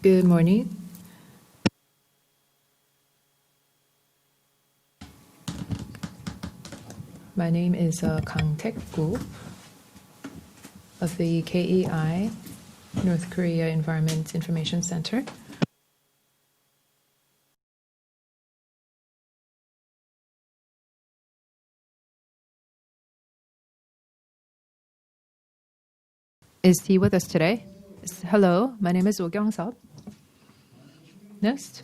Good morning. My name is Kang Taek-gu of the KEI, North Korea Environment Information Center. Is he with us today? Hello, my name is Oh Kyung-sub. Next,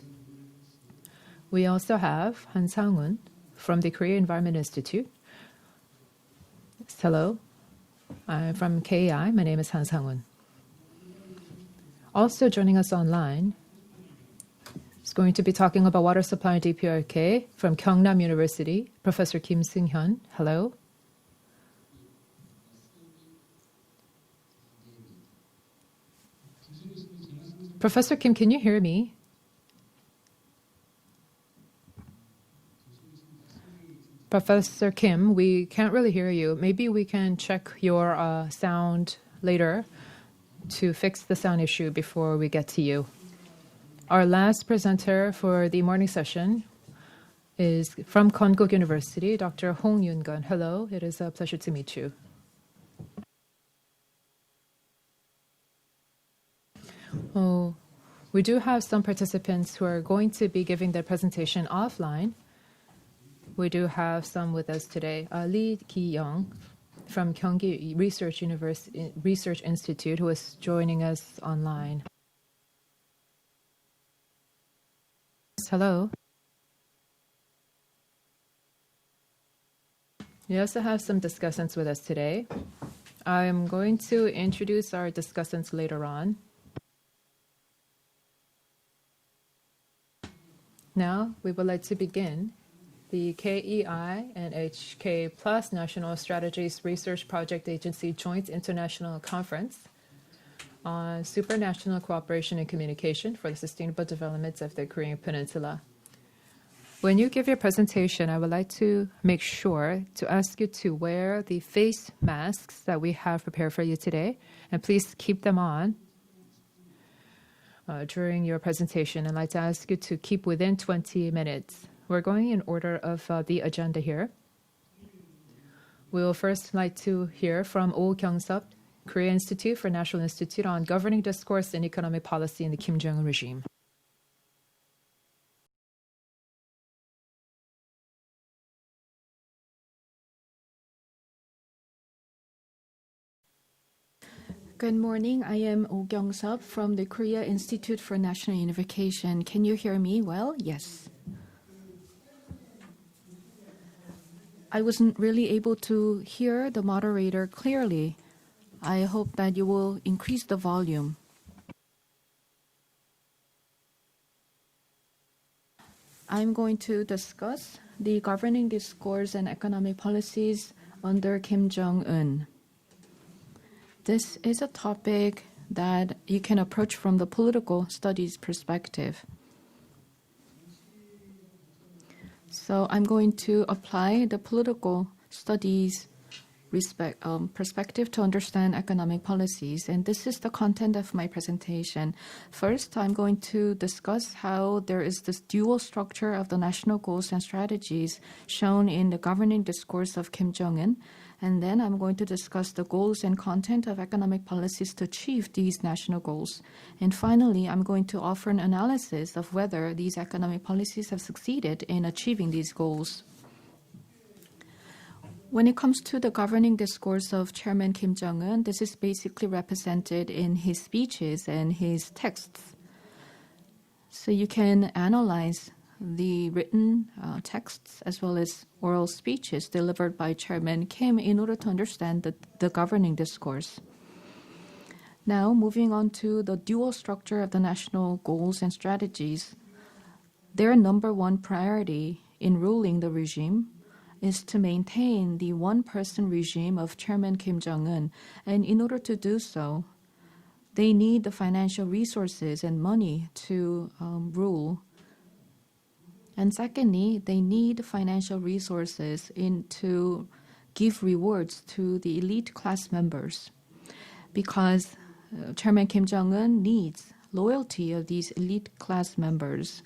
we also have Han Sang-un from the Korea Environment Institute. Hello, I'm from KEI. My name is Han Sang-un. Also joining us online is going to be talking about water supply and DPRK from Gyeongnam University, Professor Kim Seung-hyun. Hello. Professor Kim, can you hear me? Professor Kim, we can't really hear you. Maybe we can check your sound later to fix the sound issue before we get to you. Our last presenter for the morning session is from Konkuk University, Dr. Hong Yoon-gun. Hello, it is a pleasure to meet you. Oh, we do have some participants who are going to be giving their presentation offline. We do have some with us today. Lee Ki-young from Gyeonggi Research Institute, who is joining us online. Hello. We also have some discussants with us today. I'm going to introduce our discussants later on. Now, we would like to begin the KEI and HK+ National Strategies Research Project Agency Joint International Conference on Supranational Cooperation and Communication for the Sustainable Development of the Korean Peninsula. When you give your presentation, I would like to make sure to ask you to wear the face masks that we have prepared for you today, and please keep them on during your presentation. I'd like to ask you to keep within 20 minutes. We're going in order of the agenda here. We will first like to hear from Oh Kyung-sub, Korea Institute for National Institute on Governing Discourse and Economic Policy in the Kim Jong-un Regime. Good morning. I am Oh Kyung-sub from the Korea Institute for National Unification. Can you hear me well? Yes. I wasn't really able to hear the moderator clearly. I hope that you will increase the volume. I'm going to discuss the governing discourse and economic policies under Kim Jong-un. This is a topic that you can approach from the political studies perspective. So I'm going to apply the political studies perspective to understand economic policies, and this is the content of my presentation. First, I'm going to discuss how there is this dual structure of the national goals and strategies shown in the governing discourse of Kim Jong-un, and then I'm going to discuss the goals and content of economic policies to achieve these national goals. And finally, I'm going to offer an analysis of whether these economic policies have succeeded in achieving these goals. When it comes to the governing discourse of Chairman Kim Jong-un, this is basically represented in his speeches and his texts. So you can analyze the written texts as well as oral speeches delivered by Chairman Kim in order to understand the governing discourse. Now, moving on to the dual structure of the national goals and strategies, their number one priority in ruling the regime is to maintain the one-person regime of Chairman Kim Jong-un, and in order to do so, they need the financial resources and money to rule. And secondly, they need financial resources to give rewards to the elite class members, because Chairman Kim Jong-un needs loyalty of these elite class members.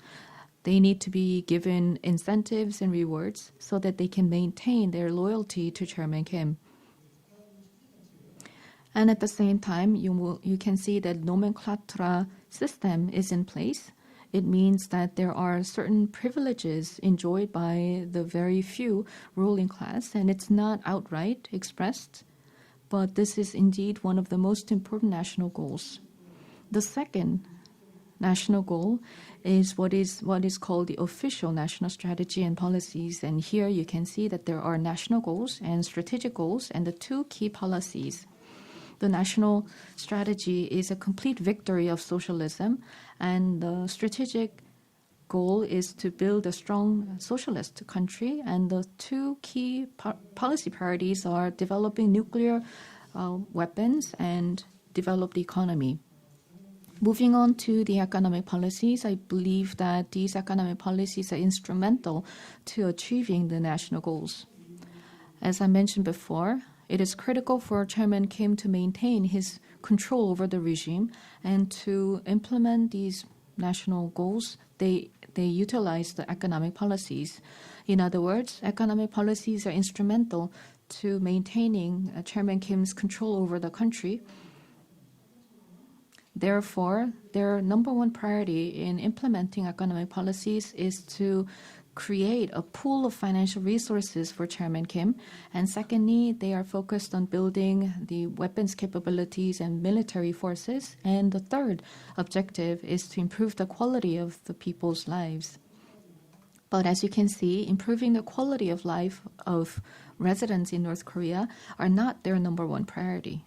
They need to be given incentives and rewards so that they can maintain their loyalty to Chairman Kim. And at the same time, you can see that nomenclatura system is in place. It means that there are certain privileges enjoyed by the very few ruling class, and it's not outright expressed, but this is indeed one of the most important national goals. The second national goal is what is called the official national strategy and policies, and here you can see that there are national goals and strategic goals and the two key policies. The national strategy is a complete victory of socialism, and the strategic goal is to build a strong socialist country, and the two key policy priorities are developing nuclear weapons and develop the economy. Moving on to the economic policies, I believe that these economic policies are instrumental to achieving the national goals. As I mentioned before, it is critical for Chairman Kim to maintain his control over the regime and to implement these national goals. They utilize the economic policies. In other words, economic policies are instrumental to maintaining Chairman Kim's control over the country. Therefore, their number one priority in implementing economic policies is to create a pool of financial resources for Chairman Kim. And secondly, they are focused on building the weapons capabilities and military forces. And the third objective is to improve the quality of the people's lives. But as you can see, improving the quality of life of residents in North Korea are not their number one priority.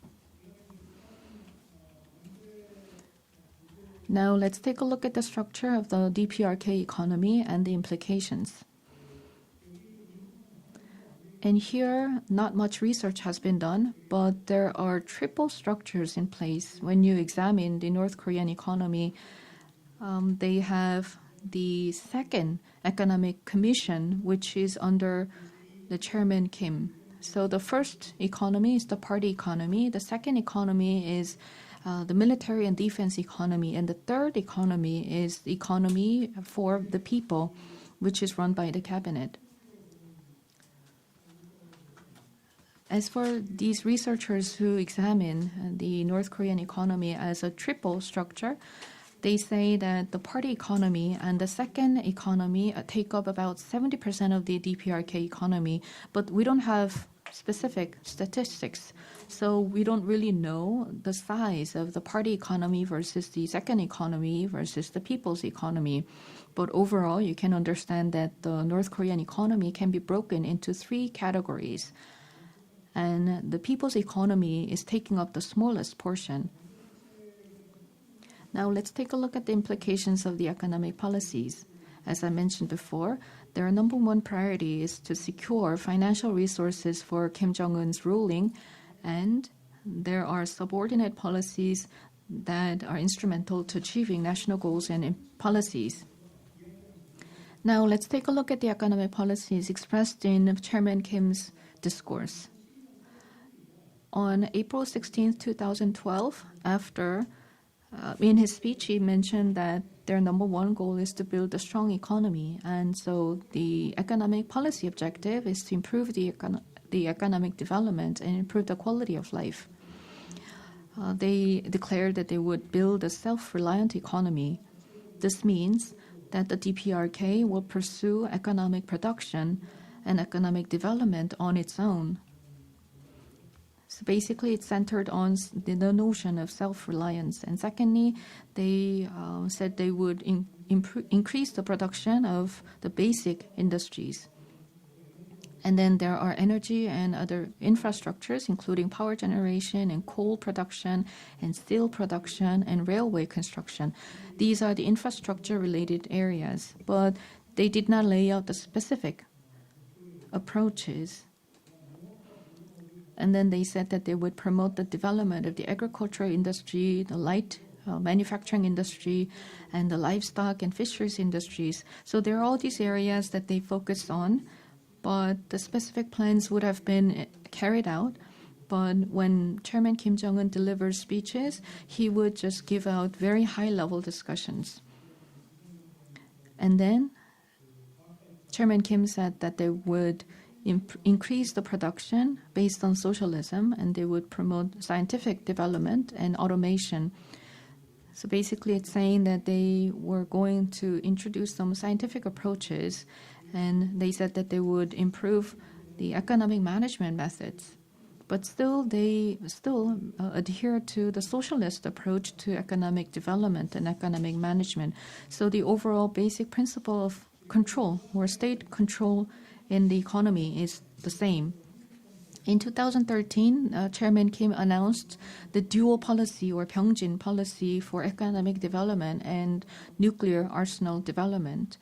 Now let's take a look at the structure of the DPRK economy and the implications. And here, not much research has been done, but there are triple structures in place. When you examine the North Korean economy, they have the second economic commission, which is under the Chairman Kim. So the first economy is the party economy. The second economy is the military and defense economy. And the third economy is the economy for the people, which is run by the cabinet. As for these researchers who examine the North Korean economy as a triple structure, they say that the party economy and the second economy take up about 70% of the DPRK economy, but we don't have specific statistics. So we don't really know the size of the party economy versus the second economy versus the people's economy. But overall, you can understand that the North Korean economy can be broken into three categories. And the people's economy is taking up the smallest portion. Now let's take a look at the implications of the economic policies. As I mentioned before, their number one priority is to secure financial resources for Kim Jong-un's ruling, and there are subordinate policies that are instrumental to achieving national goals and policies. Now let's take a look at the economic policies expressed in Chairman Kim's discourse. On April 16, 2012, in his speech, he mentioned that their number one goal is to build a strong economy. And so the economic policy objective is to improve the economic development and improve the quality of life. They declared that they would build a self-reliant economy. This means that the DPRK will pursue economic production and economic development on its own. So basically, it's centered on the notion of self-reliance. And secondly, they said they would increase the production of the basic industries. And then there are energy and other infrastructures, including power generation and coal production and steel production and railway construction. These are the infrastructure-related areas, but they did not lay out the specific approaches. And then they said that they would promote the development of the agricultural industry, the light manufacturing industry, and the livestock and fisheries industries. So there are all these areas that they focused on, but the specific plans would have been carried out. But when Chairman Kim Jong-un delivers speeches, he would just give out very high-level discussions. And then Chairman Kim said that they would increase the production based on socialism, and they would promote scientific development and automation. So basically it's saying that they were going to introduce some scientific approaches, and they said that they would improve the economic management methods. But still, they adhere to the socialist approach to economic development and economic management. So the overall basic principle of control or state control in the economy is the same. In 2013, Chairman Kim announced the dual policy or Pyeongjin policy for economic development and nuclear arsenal development.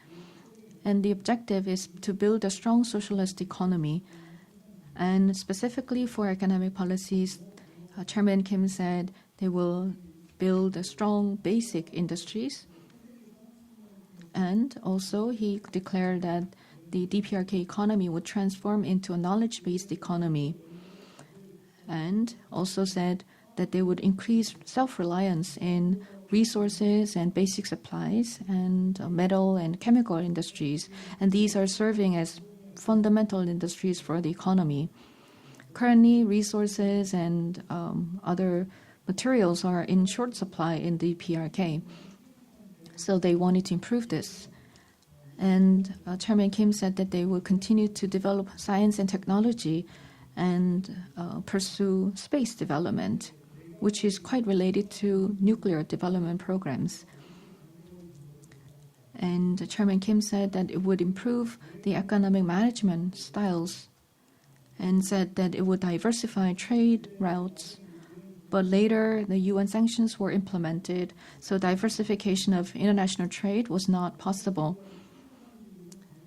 And the objective is to build a strong socialist economy. And specifically for economic policies, Chairman Kim said they will build a strong basic industries. And also he declared that the DPRK economy would transform into a knowledge-based economy. And also said that they would increase self-reliance in resources and basic supplies and metal and chemical industries. And these are serving as fundamental industries for the economy. Currently, resources and other materials are in short supply in the PRK. So they wanted to improve this. And Chairman Kim said that they will continue to develop science and technology and pursue space development, which is quite related to nuclear development programs. And Chairman Kim said that it would improve the economic management styles and said that it would diversify trade routes. But later, the UN sanctions were implemented, so diversification of international trade was not possible.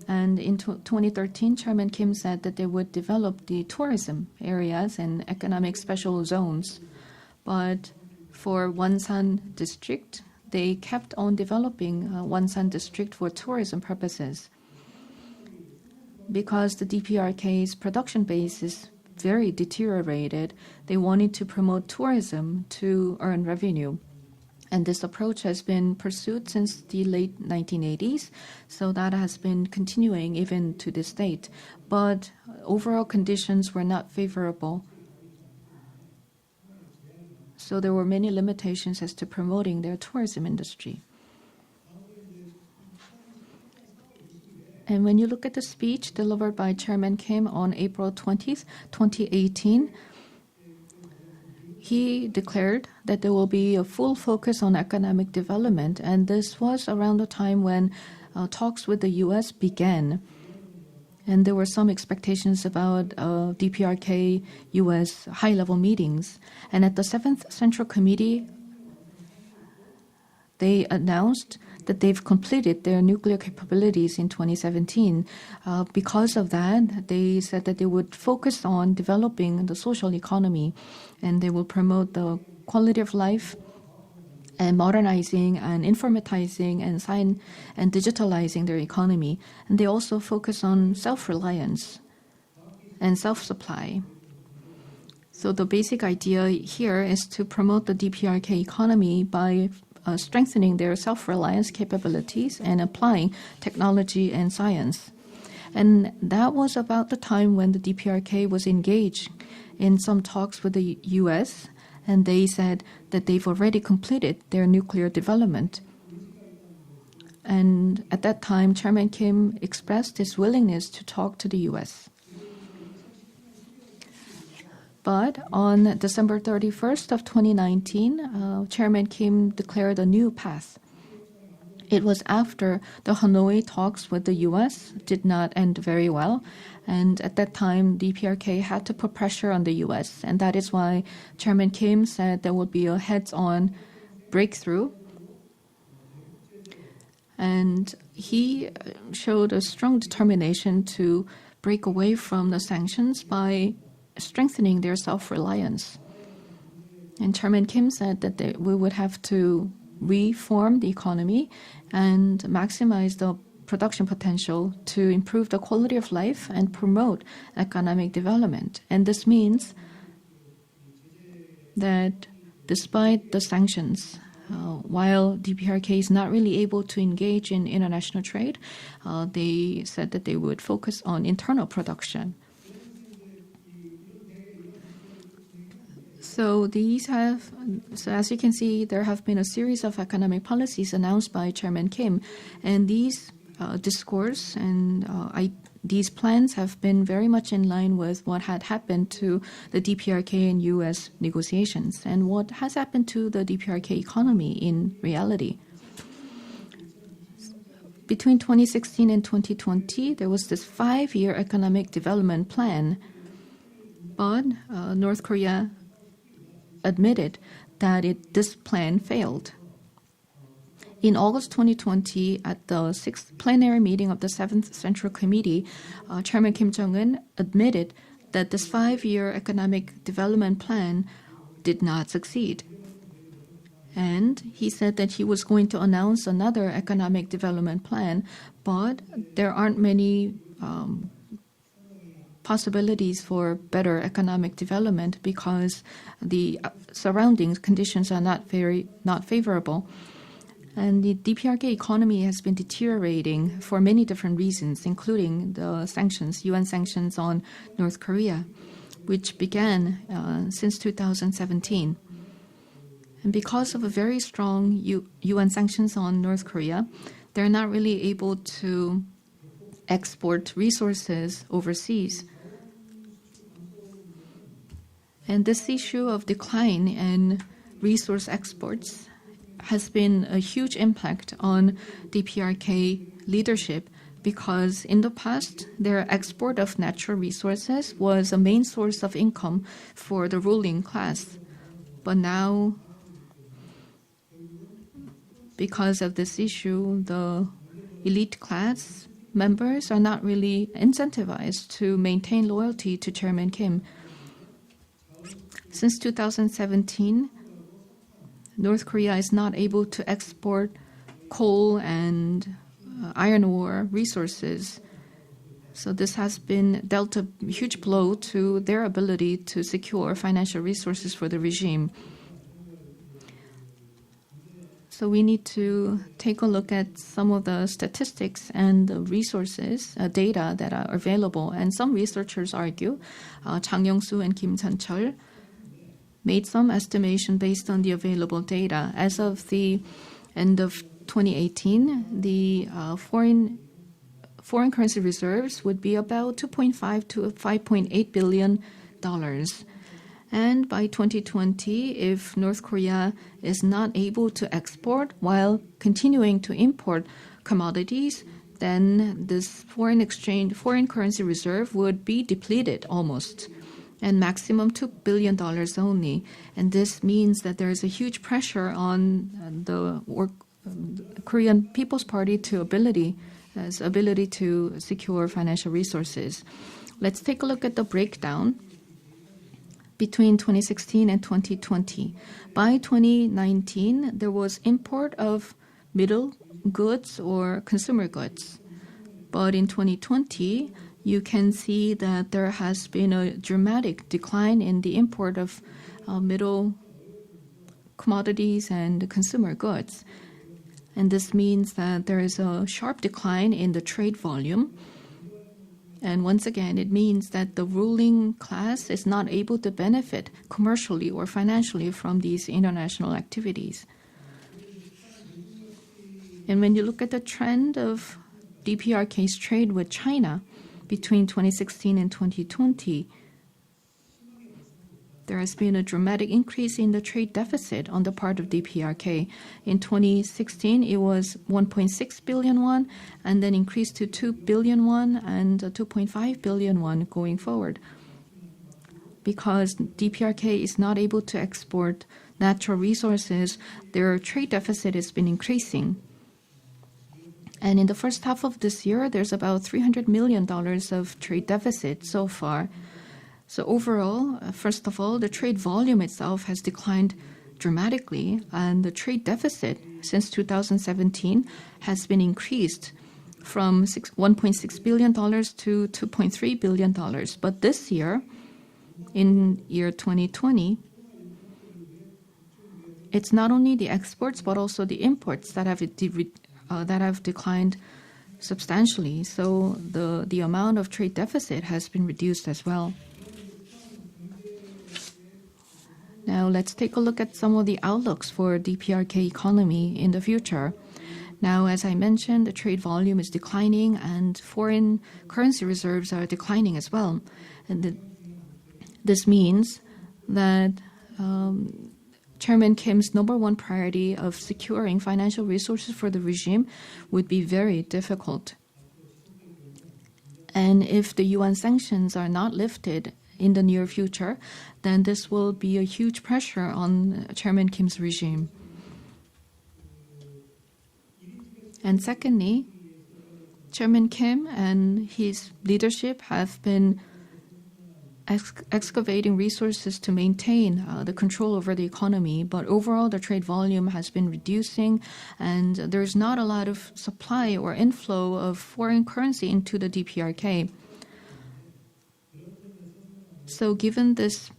And in 2013, Chairman Kim said that they would develop the tourism areas and economic special zones. But for Wonsan district, they kept on developing Wonsan district for tourism purposes. Because the DPRK's production base is very deteriorated, they wanted to promote tourism to earn revenue. And this approach has been pursued since the late 1980s, so that has been continuing even to this date. But overall conditions were not favorable. So there were many limitations as to promoting their tourism industry. And when you look at the speech delivered by Chairman Kim on April 20th, 2018, he declared that there will be a full focus on economic development, and this was around the time when talks with the U.S. began. And there were some expectations about DPRK-U.S. high-level meetings. And at the 7th Central Committee, they announced that they've completed their nuclear capabilities in 2017. Because of that, they said that they would focus on developing the social economy, and they will promote the quality of life and modernizing and informatizing and digitalizing their economy. And they also focus on self-reliance and self-supply. So the basic idea here is to promote the DPRK economy by strengthening their self-reliance capabilities and applying technology and science. And that was about the time when the DPRK was engaged in some talks with the U.S., and they said that they've already completed their nuclear development. And at that time, Chairman Kim expressed his willingness to talk to the U.S. But on December 31st of 2019, Chairman Kim declared a new path. It was after the Hanoi talks with the U.S. did not end very well. And at that time, DPRK had to put pressure on the U.S. And that is why Chairman Kim said there would be a heads-on breakthrough. And he showed a strong determination to break away from the sanctions by strengthening their self-reliance. And Chairman Kim said that we would have to reform the economy and maximize the production potential to improve the quality of life and promote economic development. And this means that despite the sanctions, while DPRK is not really able to engage in international trade, they said that they would focus on internal production. So as you can see, there have been a series of economic policies announced by Chairman Kim, and these discourse and these plans have been very much in line with what had happened to the DPRK and U.S. negotiations and what has happened to the DPRK economy in reality. Between 2016 and 2020, there was this 5-year economic development plan, but North Korea admitted that this plan failed. In August 2020, at the 6th plenary meeting of the 7th Central Committee, Chairman Kim Jong-un admitted that this 5-year economic development plan did not succeed. And he said that he was going to announce another economic development plan, but there aren't many possibilities for better economic development because the surrounding conditions are not favorable. And the DPRK economy has been deteriorating for many different reasons, including the sanctions, UN sanctions on North Korea, which began since 2017. And because of a very strong UN sanctions on North Korea, they're not really able to export resources overseas. And this issue of decline in resource exports has been a huge impact on DPRK leadership because in the past, their export of natural resources was a main source of income for the ruling class. But now, because of this issue, the elite class members are not really incentivized to maintain loyalty to Chairman Kim. Since 2017, North Korea is not able to export coal and iron ore resources. So this has been dealt a huge blow to their ability to secure financial resources for the regime. So we need to take a look at some of the statistics and the resources, data that are available. And some researchers argue, Chang Yong-soo and Kim Chan-chul, made some estimation based on the available data. As of the end of 2018, the foreign currency reserves would be about $2.5 to $5.8 billion. And by 2020, if North Korea is not able to export while continuing to import commodities, then this foreign currency reserve would be depleted almost, and maximum $2 billion only. And this means that there is a huge pressure on the Korean People's Party ability to secure financial resources. Let's take a look at the breakdown between 2016 and 2020. By 2019, there was import of middle goods or consumer goods. But in 2020, you can see that there has been a dramatic decline in the import of middle commodities and consumer goods. And this means that there is a sharp decline in the trade volume. And once again, it means that the ruling class is not able to benefit commercially or financially from these international activities. And when you look at the trend of DPRK's trade with China between 2016 and 2020, there has been a dramatic increase in the trade deficit on the part of DPRK. In 2016, it was 1.6 billion won, and then increased to 2 billion won and 2.5 billion won going forward. Because DPRK is not able to export natural resources, their trade deficit has been increasing. And in the first half of this year, there's about $300 million of trade deficit so far. So overall, first of all, the trade volume itself has declined dramatically, and the trade deficit since 2017 has been increased from $1.6 billion to $2.3 billion. But this year, in year 2020, it's not only the exports but also the imports that have declined substantially. So the amount of trade deficit has been reduced as well. Now let's take a look at some of the outlooks for DPRK economy in the future. Now, as I mentioned, the trade volume is declining and foreign currency reserves are declining as well. And this means that Chairman Kim's number one priority of securing financial resources for the regime would be very difficult. And if the UN sanctions are not lifted in the near future, then this will be a huge pressure on Chairman Kim's regime. And secondly, Chairman Kim and his leadership have been excavating resources to maintain the control over the economy, but overall the trade volume has been reducing and there's not a lot of supply or inflow of foreign currency into the DPRK. So given this,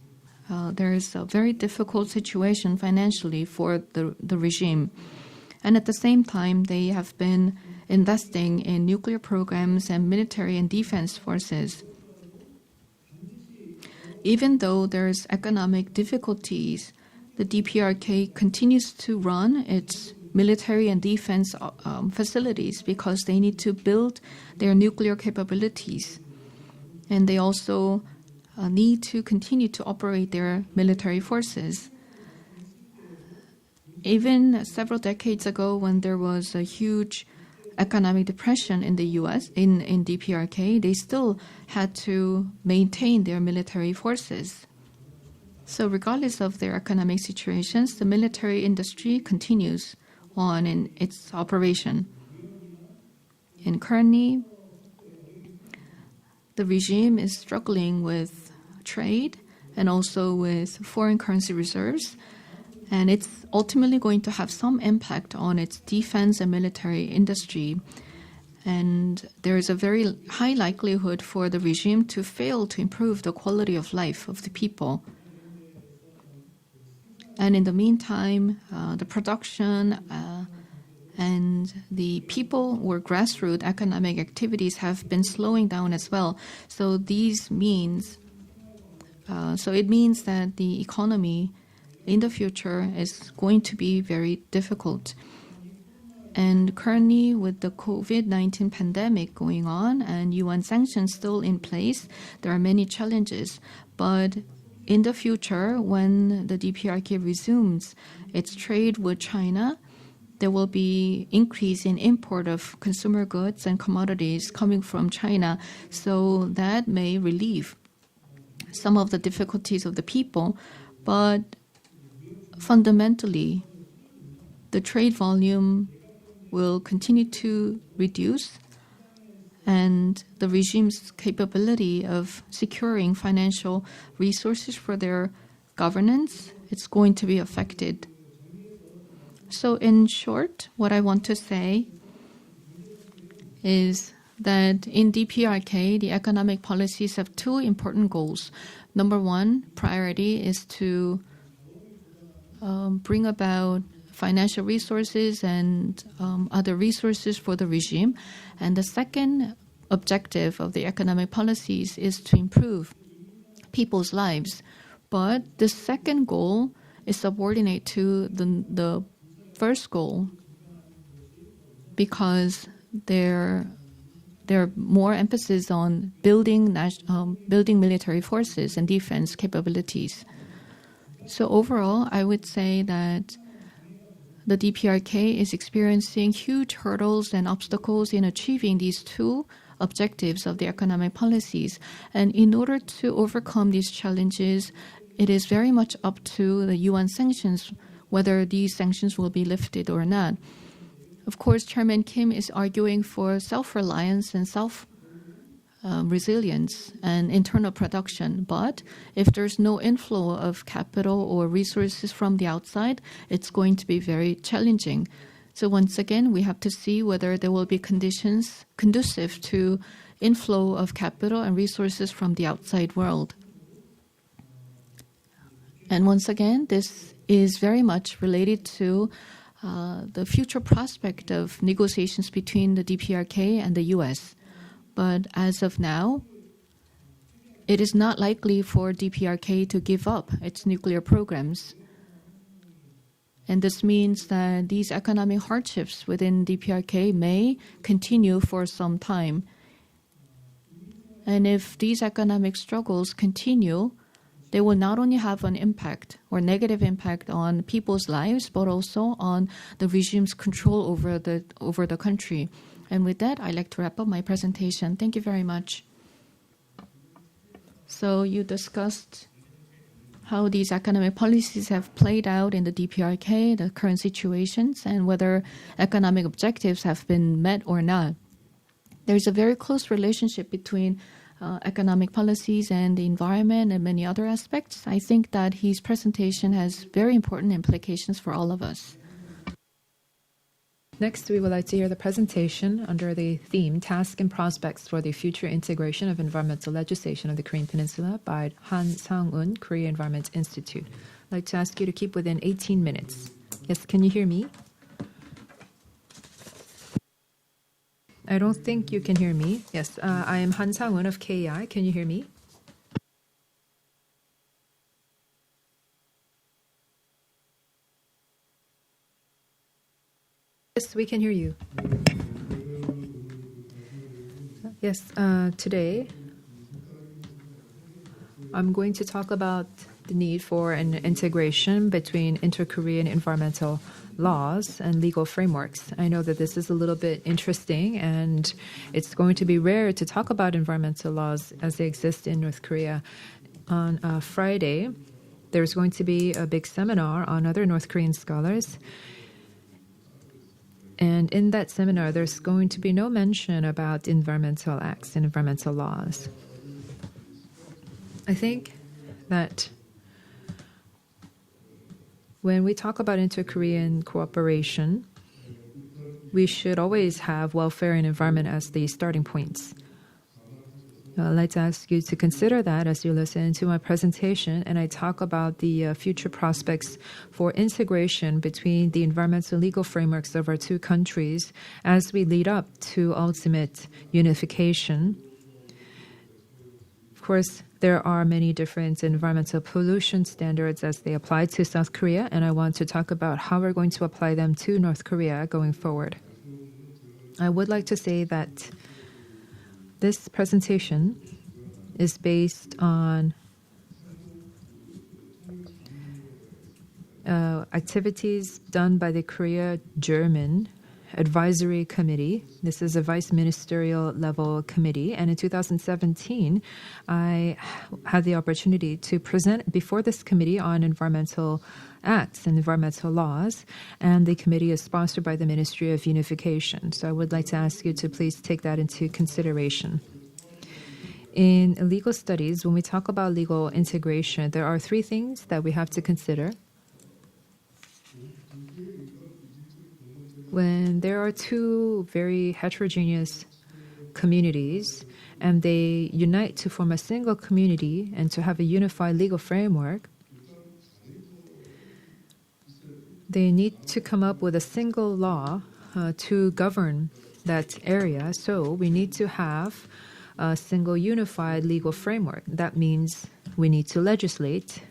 there is a very difficult situation financially for the regime. And at the same time, they have been investing in nuclear programs and military and defense forces. Even though there's economic difficulties, the DPRK continues to run its military and defense facilities because they need to build their nuclear capabilities. And they also need to continue to operate their military forces. Even several decades ago, when there was a huge economic depression in the U.S., in DPRK, they still had to maintain their military forces. So regardless of their economic situations, the military industry continues on in its operation. And currently, the regime is struggling with trade and also with foreign currency reserves, and it's ultimately going to have some impact on its defense and military industry. And there is a very high likelihood for the regime to fail to improve the quality of life of the people. And in the meantime, the production and the people or grassroots economic activities have been slowing down as well. So it means that the economy in the future is going to be very difficult. And currently, with the COVID-19 pandemic going on and UN sanctions still in place, there are many challenges. But in the future, when the DPRK resumes its trade with China, there will be increase in import of consumer goods and commodities coming from China. So that may relieve some of the difficulties of the people. But fundamentally, the trade volume will continue to reduce, and the regime's capability of securing financial resources for their governance, it's going to be affected. So in short, what I want to say is that in DPRK, the economic policies have two important goals. Number one, priority is to bring about financial resources and other resources for the regime. And the second objective of the economic policies is to improve people's lives. But the second goal is subordinate to the first goal because there are more emphasis on building military forces and defense capabilities. So overall, I would say that the DPRK is experiencing huge hurdles and obstacles in achieving these two objectives of the economic policies. And in order to overcome these challenges, it is very much up to the UN sanctions, whether these sanctions will be lifted or not. Of course, Chairman Kim is arguing for self-reliance and resilience and internal production. But if there's no inflow of capital or resources from the outside, it's going to be very challenging. So once again, we have to see whether there will be conditions conducive to inflow of capital and resources from the outside world. And once again, this is very much related to the future prospect of negotiations between the DPRK and the U.S. But as of now, it is not likely for DPRK to give up its nuclear programs. And this means that these economic hardships within DPRK may continue for some time. And if these economic struggles continue, they will not only have an impact or negative impact on people's lives, but also on the regime's control over the country. And with that, I'd like to wrap up my presentation. Thank you very much. So you discussed how these economic policies have played out in the DPRK, the current situations, and whether economic objectives have been met or not. There's a very close relationship between economic policies and the environment and many other aspects. I think that his presentation has very important implications for all of us. Next, we would like to hear the presentation under the theme Task and Prospects for the Future Integration of Environmental Legislation of the Korean Peninsula by Han Sang-un, Korea Environment Institute. I'd like to ask you to keep within 18 minutes. Yes, can you hear me? I don't think you can hear me. Yes, I am Han Sang-un of KEI. Can you hear me? Yes, we can hear you. Yes, today I'm going to talk about the need for an integration between inter-Korean environmental laws and legal frameworks. I know that this is a little bit interesting, and it's going to be rare to talk about environmental laws as they exist in North Korea. On Friday, there's going to be a big seminar on other North Korean scholars. And in that seminar, there's going to be no mention about environmental acts and environmental laws. I think that when we talk about inter-Korean cooperation, we should always have welfare and environment as the starting points. I'd like to ask you to consider that as you listen to my presentation and I talk about the future prospects for integration between the environmental legal frameworks of our two countries as we lead up to ultimate unification. Of course, there are many different environmental pollution standards as they apply to South Korea, and I want to talk about how we're going to apply them to North Korea going forward. I would like to say that this presentation is based on activities done by the Korea-German Advisory Committee. This is a vice ministerial level committee, and in 2017, I had the opportunity to present before this committee on environmental acts and environmental laws, and the committee is sponsored by the Ministry of Unification. So I would like to ask you to please take that into consideration. In legal studies, when we talk about legal integration, there are three things that we have to consider. When there are two very heterogeneous communities and they unite to form a single community and to have a unified legal framework, they need to come up with a single law to govern that area. So we need to have a single unified legal framework. That means we need to legislate.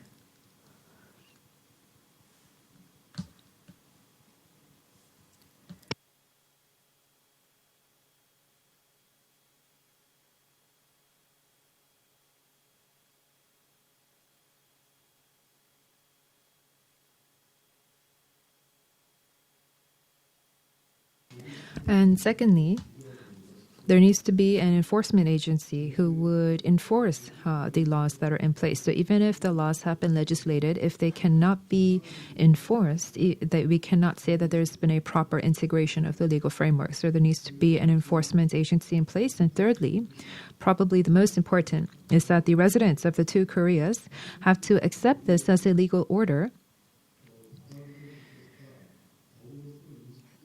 And secondly, there needs to be an enforcement agency who would enforce the laws that are in place. So even if the laws have been legislated, if they cannot be enforced, that we cannot say that there's been a proper integration of the legal framework. So there needs to be an enforcement agency in place. And thirdly, probably the most important, is that the residents of the two Koreas have to accept this as a legal order.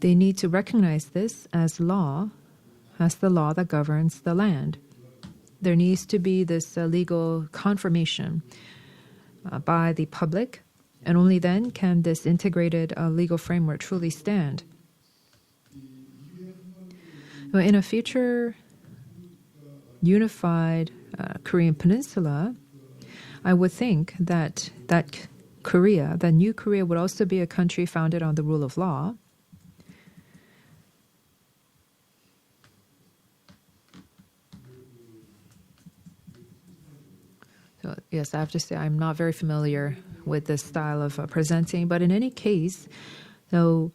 They need to recognize this as law, as the law that governs the land. There needs to be this legal confirmation by the public And only then can this integrated legal framework truly stand. Well, in a future unified Korean peninsula, I would think that Korea, that new Korea, would also be a country founded on the rule of law. So, yes, I have to say I'm not very familiar with this style of presenting, but in any case, so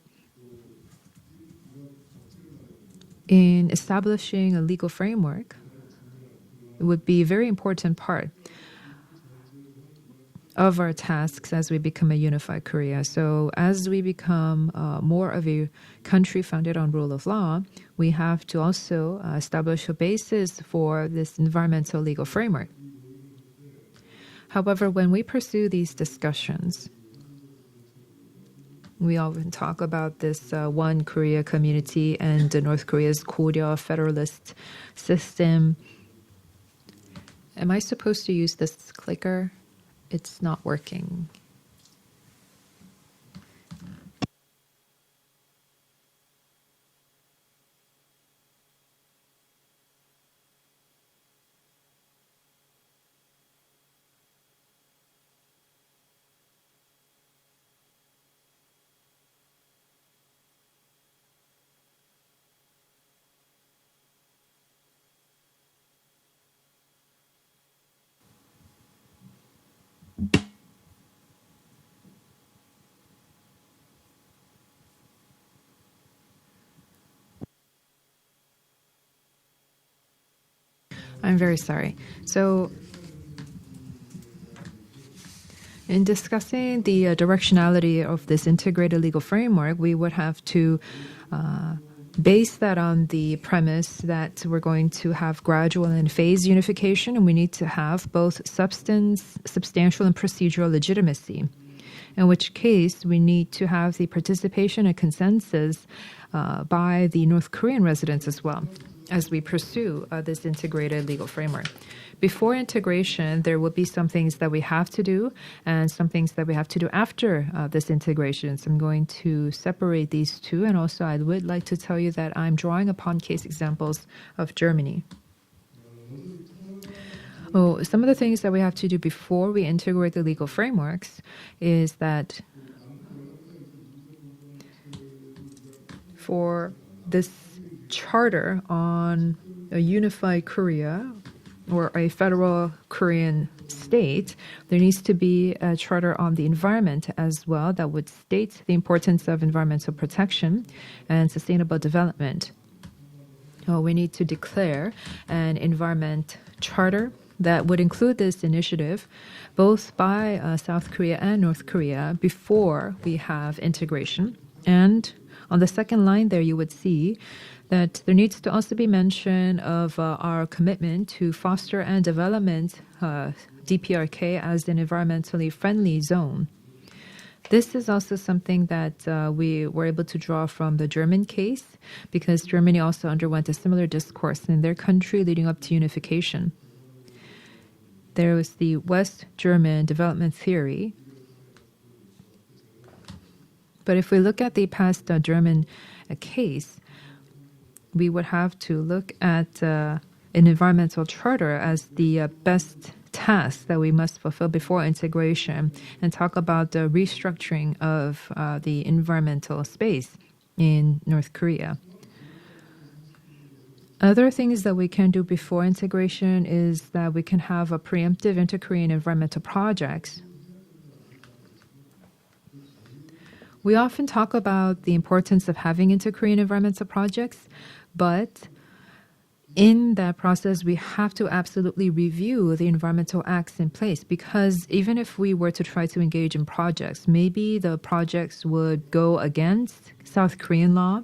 in establishing a legal framework, it would be a very important part of our tasks as we become a unified Korea. So as we become more of a country founded on rule of law, we have to also establish a basis for this environmental legal framework. However, when we pursue these discussions, we often talk about this one Korea community and North Korea's Korea federalist system. Am I supposed to use this clicker? It's not working. I'm very sorry. So, in discussing the directionality of this integrated legal framework, we would have to base that on the premise that we're going to have gradual and phased unification, and we need to have both substantial and procedural legitimacy. In which case, we need to have the participation and consensus by the North Korean residents as well, as we pursue this integrated legal framework. Before integration, there will be some things that we have to do and some things that we have to do after this integration. So I'm going to separate these two, and also I would like to tell you that I'm drawing upon case examples of Germany. Oh, some of the things that we have to do before we integrate the legal frameworks is that for this charter on a unified Korea or a federal Korean state, there needs to be a charter on the environment as well that would state the importance of environmental protection and sustainable development. We need to declare an environment charter that would include this initiative both by South Korea and North Korea before we have integration. And on the second line there, you would see that there needs to also be mention of our commitment to foster and development DPRK as an environmentally friendly zone. This is also something that we were able to draw from the German case, because Germany also underwent a similar discourse in their country leading up to unification. There was the West German development theory. But if we look at the past German case, we would have to look at an environmental charter as the best task that we must fulfill before integration, and talk about the restructuring of the environmental space in North Korea. Other things that we can do before integration is that we can have a preemptive inter-Korean environmental projects. We often talk about the importance of having inter-Korean environmental projects, but in that process, we have to absolutely review the environmental acts in place, because even if we were to try to engage in projects, maybe the projects would go against South Korean law,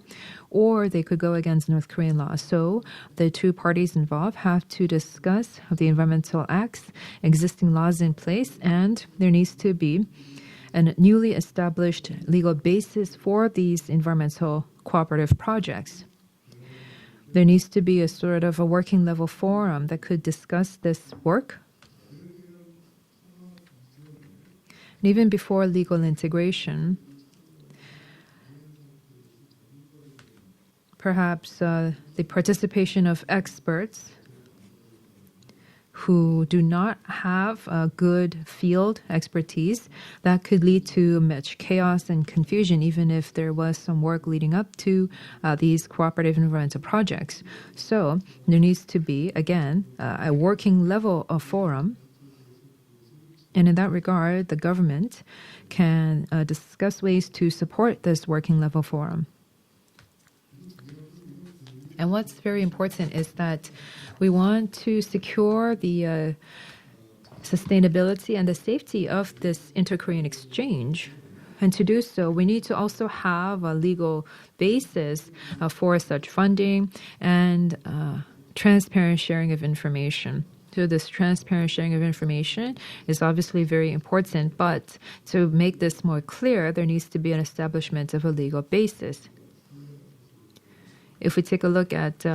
or they could go against North Korean law. So the two parties involved have to discuss the environmental acts, existing laws in place, and there needs to be a newly established legal basis for these environmental cooperative projects. There needs to be a sort of a working level forum that could discuss this work. And even before legal integration, perhaps the participation of experts who do not have a good field expertise, that could lead to much chaos and confusion, even if there was some work leading up to these cooperative environmental projects. So there needs to be, again, a working level of forum. And in that regard, the government can discuss ways to support this working level forum. And what's very important is that we want to secure the sustainability and the safety of this inter-Korean exchange. And to do so, we need to also have a legal basis for such funding and transparent sharing of information. So this transparent sharing of information is obviously very important, but to make this more clear, there needs to be an establishment of a legal basis. If we take a look at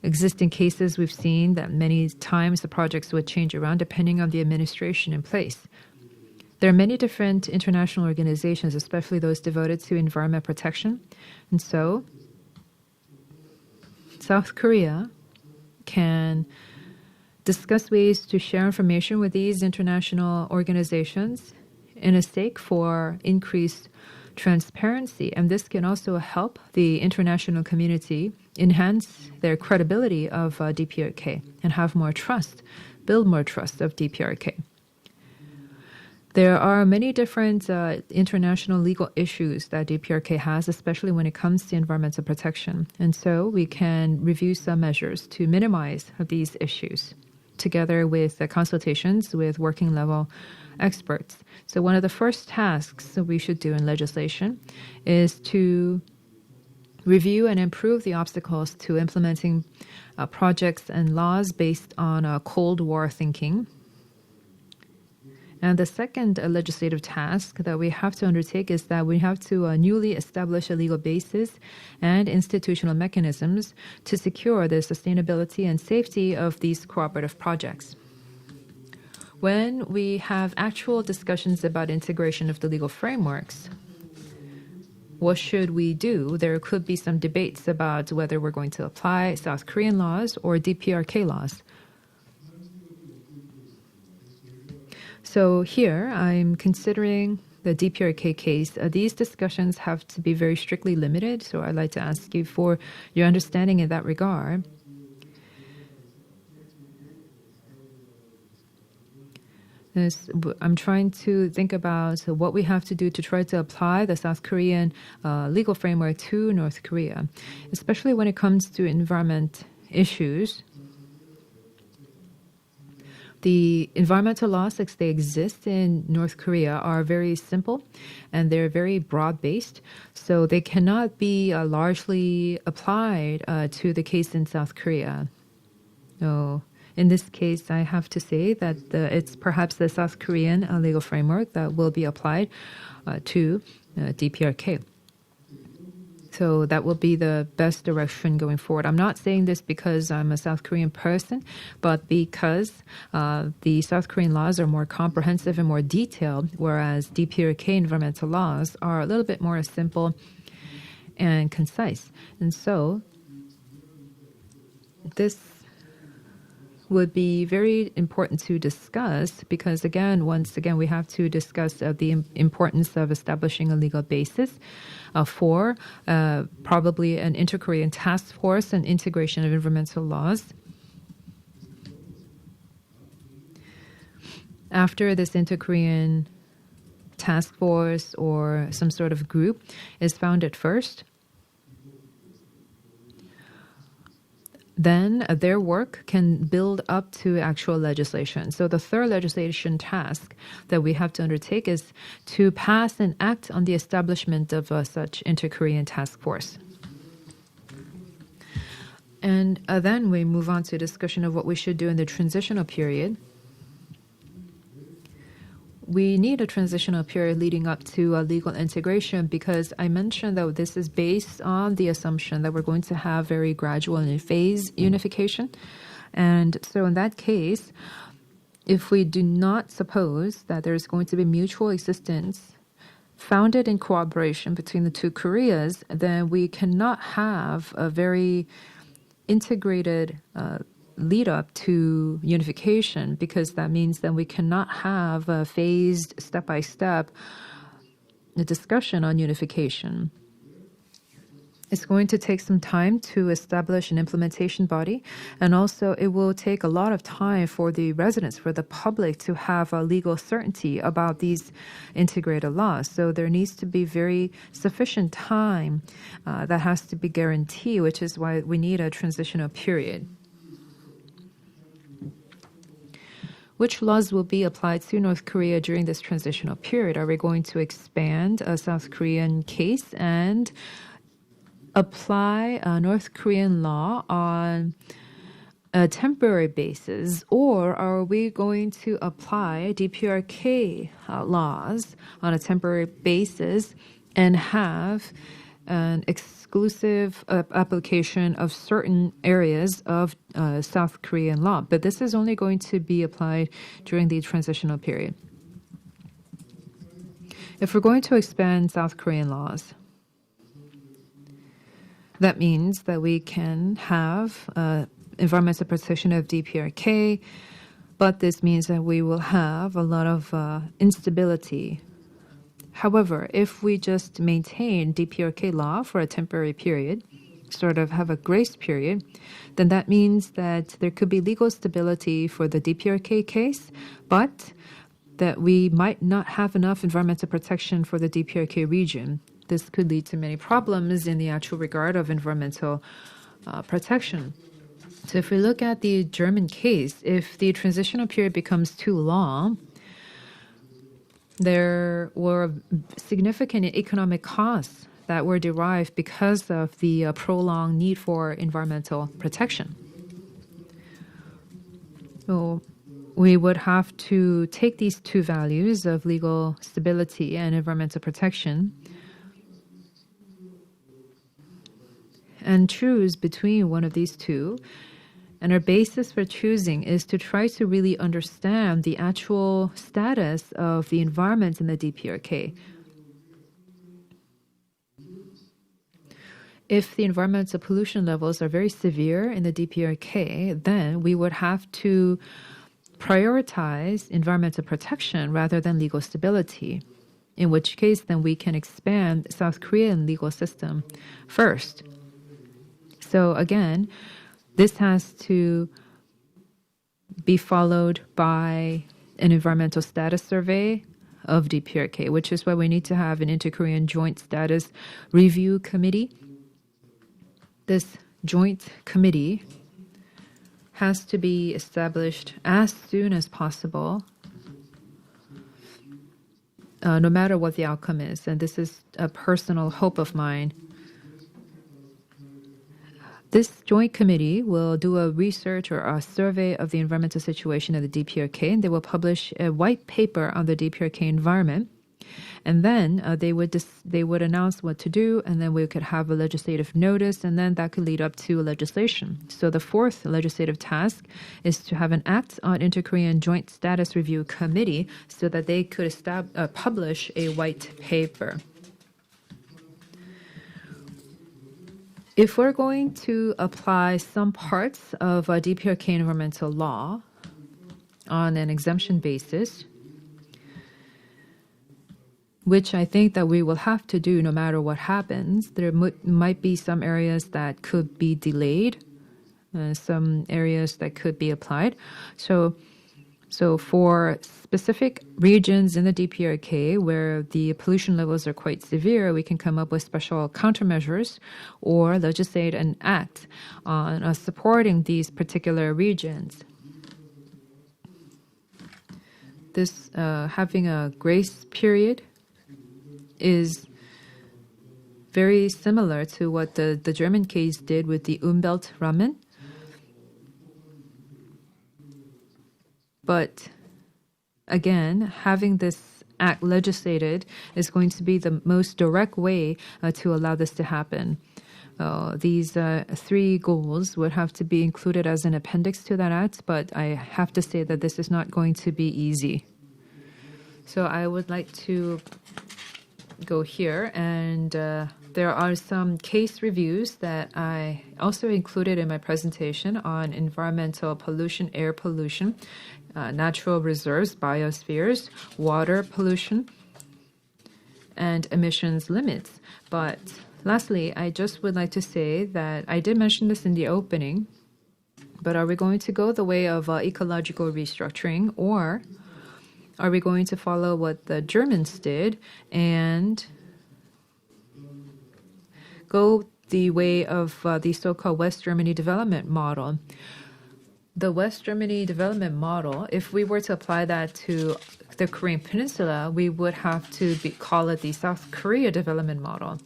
existing cases, we've seen that many times the projects would change around depending on the administration in place. There are many different international organizations, especially those devoted to environment protection. And so South Korea can discuss ways to share information with these international organizations in a stake for increased transparency. And this can also help the international community enhance their credibility of DPRK and have more trust, build more trust of DPRK. There are many different international legal issues that DPRK has, especially when it comes to environmental protection. And so we can review some measures to minimize these issues, together with the consultations with working level experts. So one of the first tasks that we should do in legislation is to review and improve the obstacles to implementing projects and laws based on Cold War thinking. And the second legislative task that we have to undertake is that we have to newly establish a legal basis and institutional mechanisms to secure the sustainability and safety of these cooperative projects. When we have actual discussions about integration of the legal frameworks, what should we do? There could be some debates about whether we're going to apply South Korean laws or DPRK laws. So here I'm considering the DPRK case. These discussions have to be very strictly limited, so I'd like to ask you for your understanding in that regard. I'm trying to think about what we have to do to try to apply the South Korean legal framework to North Korea, especially when it comes to environment issues. The environmental laws as they exist in North Korea are very simple and they're very broad-based, so they cannot be largely applied to the case in South Korea. So in this case, I have to say that it's perhaps the South Korean legal framework that will be applied to DPRK. So that will be the best direction going forward. I'm not saying this because I'm a South Korean person, but because the South Korean laws are more comprehensive and more detailed, whereas DPRK environmental laws are a little bit more simple and concise. And so this would be very important to discuss because, once again, we have to discuss the importance of establishing a legal basis for probably an inter-Korean task force and integration of environmental laws. After this inter-Korean task force or some sort of group is founded first, then their work can build up to actual legislation. So the third legislation task that we have to undertake is to pass and act on the establishment of such inter-Korean task force. And then we move on to a discussion of what we should do in the transitional period. We need a transitional period leading up to legal integration because I mentioned that this is based on the assumption that we're going to have very gradual and phase unification. And so in that case, if we do not suppose that there is going to be mutual existence founded in cooperation between the two Koreas, then we cannot have a very integrated lead up to unification, because that means that we cannot have a phased step-by-step discussion on unification. It's going to take some time to establish an implementation body, and also it will take a lot of time for the residents, for the public, to have a legal certainty about these integrated laws. So there needs to be very sufficient time that has to be guaranteed, which is why we need a transitional period. Which laws will be applied to North Korea during this transitional period? Are we going to expand a South Korean case and apply North Korean law on a temporary basis, or are we going to apply DPRK laws on a temporary basis and have an exclusive application of certain areas of South Korean law? But this is only going to be applied during the transitional period. If we're going to expand South Korean laws, that means that we can have environmental protection of DPRK, but this means that we will have a lot of instability. However, if we just maintain DPRK law for a temporary period, sort of have a grace period, then that means that there could be legal stability for the DPRK case, but that we might not have enough environmental protection for the DPRK region. This could lead to many problems in the actual regard of environmental protection. So if we look at the German case, if the transitional period becomes too long, there were significant economic costs that were derived because of the prolonged need for environmental protection. So we would have to take these two values of legal stability and environmental protection and choose between one of these two. And our basis for choosing is to try to really understand the actual status of the environment in the DPRK. If the environmental pollution levels are very severe in the DPRK, then we would have to prioritize environmental protection rather than legal stability, in which case then we can expand South Korean legal system first. So again, this has to be followed by an environmental status survey of DPRK, which is why we need to have an Inter-Korean Joint Status Review Committee. This joint committee has to be established as soon as possible, no matter what the outcome is. And this is a personal hope of mine. This joint committee will do a research or a survey of the environmental situation of the DPRK, and they will publish a white paper on the DPRK environment. And then they would announce what to do, and then we could have a legislative notice, and then that could lead up to legislation. So the fourth legislative task is to have an act on Inter-Korean Joint Status Review Committee so that they could publish a white paper. If we're going to apply some parts of DPRK environmental law on an exemption basis, which I think that we will have to do no matter what happens, there might be some areas that could be delayed, some areas that could be applied. So for specific regions in the DPRK where the pollution levels are quite severe, we can come up with special countermeasures or legislate an act on supporting these particular regions. This having a grace period is very similar to what the German case did with the Umweltrahmen. But again, having this act legislated is going to be the most direct way to allow this to happen. these 3 goals would have to be included as an appendix to that act, but I have to say that this is not going to be easy. So I would like to go here, and there are some case reviews that I also included in my presentation on environmental pollution, air pollution, natural reserves, biospheres, water pollution, and emissions limits. But lastly, I just would like to say that I did mention this in the opening, but are we going to go the way of ecological restructuring, or are we going to follow what the Germans did and go the way of the so-called West Germany development model? The West Germany development model, if we were to apply that to the Korean Peninsula, we would have to call it the South Korea development model.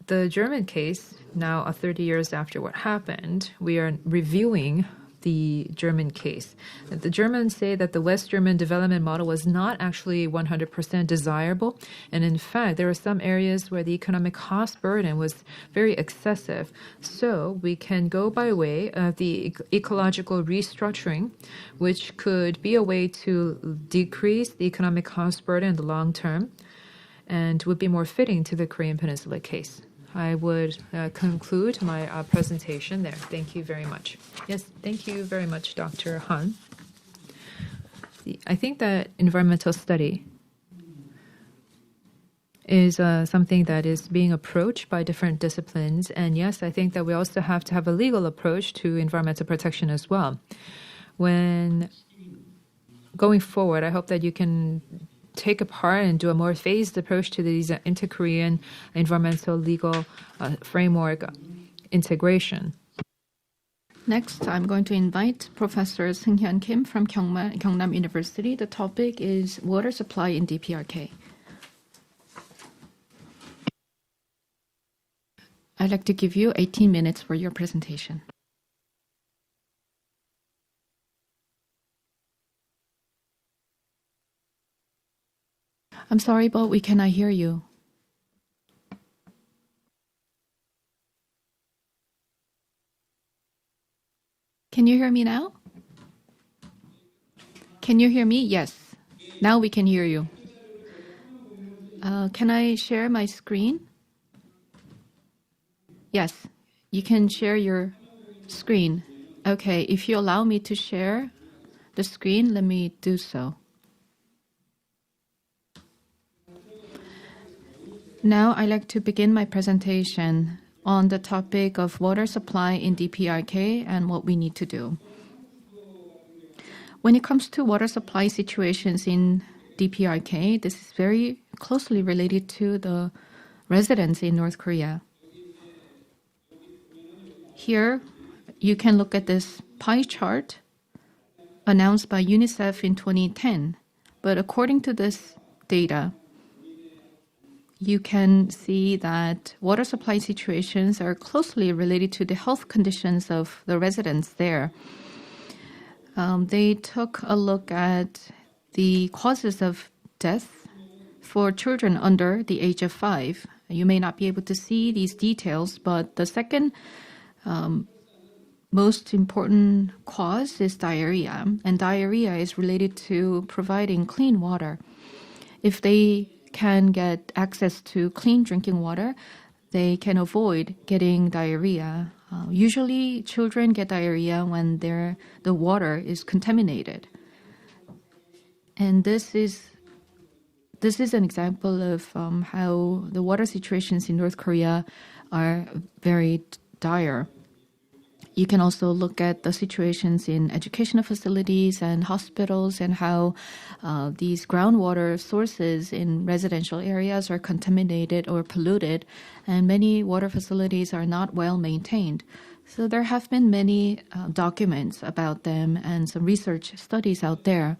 The German case, now 30 years after what happened, we are reviewing the German case. The Germans say that the West German development model was not actually 100% desirable, and in fact, there were some areas where the economic cost burden was very excessive. So we can go by way of the ecological restructuring, which could be a way to decrease the economic cost burden in the long term and would be more fitting to the Korean Peninsula case. I would conclude my presentation there. Thank you very much. Yes, thank you very much, Dr. Han. I think that environmental study is something that is being approached by different disciplines. And yes, I think that we also have to have a legal approach to environmental protection as well. When going forward, I hope that you can take apart and do a more phased approach to these inter-Korean environmental legal framework integration. Next, I'm going to invite Professor Seung-hyun Kim from Gyeongnam University. The topic is water supply in DPRK. I'd like to give you 18 minutes for your presentation. I'm sorry, but we cannot hear you. Can you hear me now? Can you hear me? Yes. Now we can hear you. Can I share my screen? Yes, you can share your screen. Okay, if you allow me to share the screen, let me do so. Now I'd like to begin my presentation on the topic of water supply in DPRK and what we need to do. When it comes to water supply situations in DPRK, this is very closely related to the residents in North Korea. Here, you can look at this pie chart announced by UNICEF in 2010. But according to this data, you can see that water supply situations are closely related to the health conditions of the residents there. They took a look at the causes of death for children under the age of 5. You may not be able to see these details, but the second most important cause is diarrhea, and diarrhea is related to providing clean water. If they can get access to clean drinking water, they can avoid getting diarrhea. Usually, children get diarrhea when the water is contaminated. And this is an example of how the water situations in North Korea are very dire. You can also look at the situations in educational facilities and hospitals and how these groundwater sources in residential areas are contaminated or polluted, and many water facilities are not well maintained. So there have been many documents about them and some research studies out there.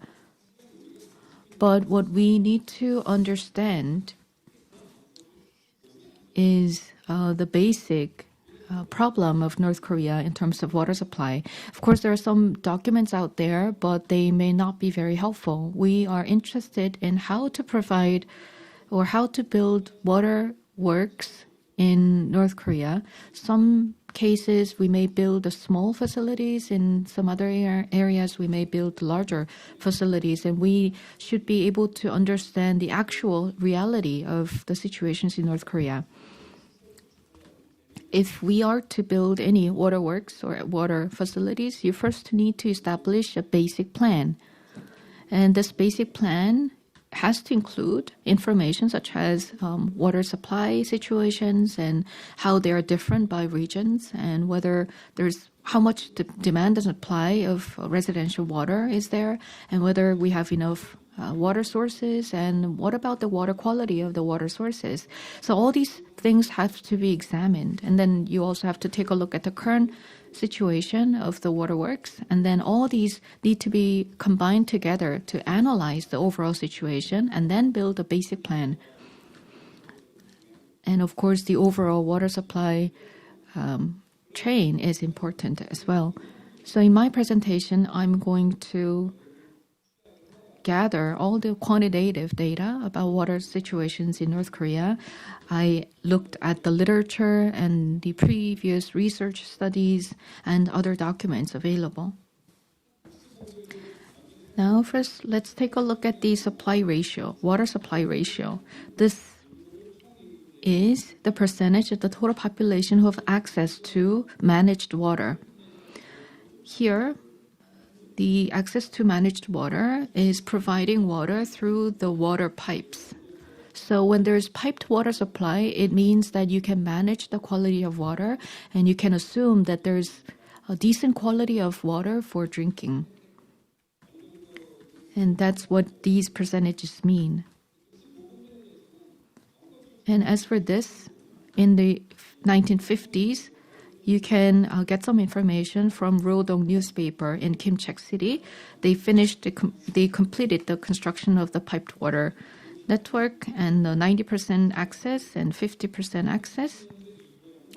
But what we need to understand is the basic problem of North Korea in terms of water supply. Of course, there are some documents out there, but they may not be very helpful. We are interested in how to provide or how to build water works in North Korea. Some cases we may build small facilities. In some other areas we may build larger facilities, and we should be able to understand the actual reality of the situations in North Korea. If we are to build any waterworks or water facilities, you first need to establish a basic plan. And this basic plan has to include information such as water supply situations and how they are different by regions, and whether there's how much demand and supply of residential water is there, and whether we have enough water sources, and what about the water quality of the water sources. So all these things have to be examined, and then you also have to take a look at the current situation of the waterworks, and then all these need to be combined together to analyze the overall situation and then build a basic plan. And of course, the overall water supply chain is important as well. So in my presentation, I'm going to gather all the quantitative data about water situations in North Korea. I looked at the literature and the previous research studies and other documents available. Now first, let's take a look at the supply ratio, water supply ratio. This is the percentage of the total population who have access to managed water. Here, the access to managed water is providing water through the water pipes. So when there's piped water supply, it means that you can manage the quality of water, and you can assume that there's a decent quality of water for drinking. And that's what these percentages mean. And as for this, in the 1950s, you can get some information from Rodong newspaper in Kimchek City. They completed the construction of the piped water network and 90% access and 50% access.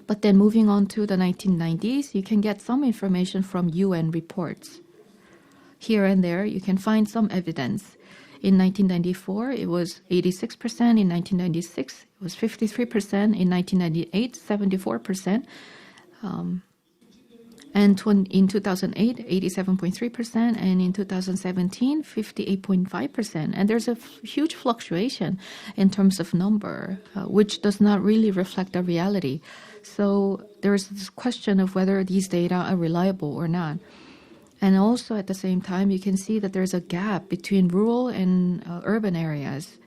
But then moving on to the 1990s, you can get some information from UN reports. Here and there, you can find some evidence. In 1994, it was 86%. In 1996, it was 53%. In 1998, 74%. And in 2008, 87.3%, and in 2017, 58.5%. And there's a huge fluctuation in terms of number, which does not really reflect the reality. So there's this question of whether these data are reliable or not. And also at the same time, you can see that there's a gap between rural and urban areas.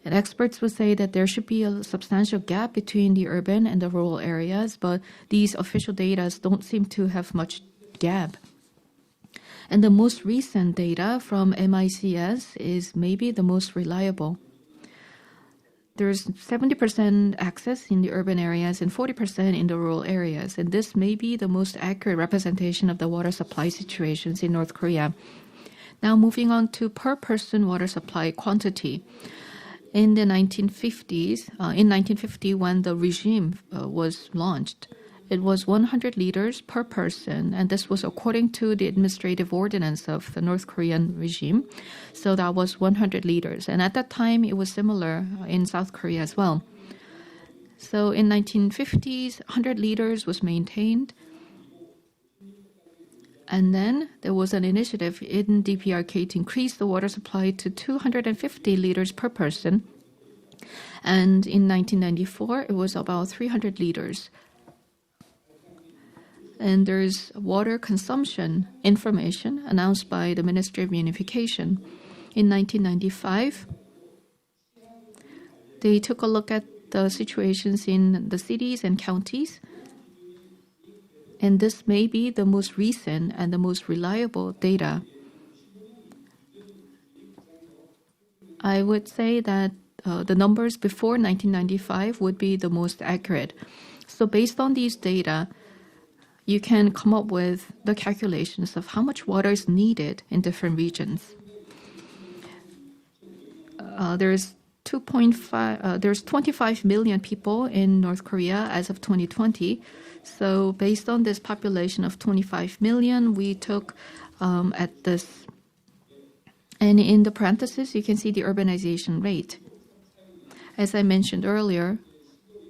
And experts would say that there should be a substantial gap between the urban and the rural areas, but these official data don't seem to have much gap. And the most recent data from MICS is maybe the most reliable. There's 70% access in the urban areas and 40% in the rural areas. And this may be the most accurate representation of the water supply situations in North Korea. Now moving on to per person water supply quantity. In the 1950s, in 1950 when the regime was launched, it was 100 liters per person, and this was according to the administrative ordinance of the North Korean regime. So that was 100 liters. And at that time, it was similar in South Korea as well. So in 1950s, 100 liters was maintained. And then there was an initiative in DPRK to increase the water supply to 250 liters per person. And in 1994, it was about 300 liters. And there's water consumption information announced by the Ministry of Unification. In 1995, they took a look at the situations in the cities and counties. And this may be the most recent and the most reliable data. I would say that the numbers before 1995 would be the most accurate. So based on these data, you can come up with the calculations of how much water is needed in different regions. There's 25 million people in North Korea as of 2020. So based on this population of 25 million, we took at this. And in the parentheses, you can see the urbanization rate. As I mentioned earlier,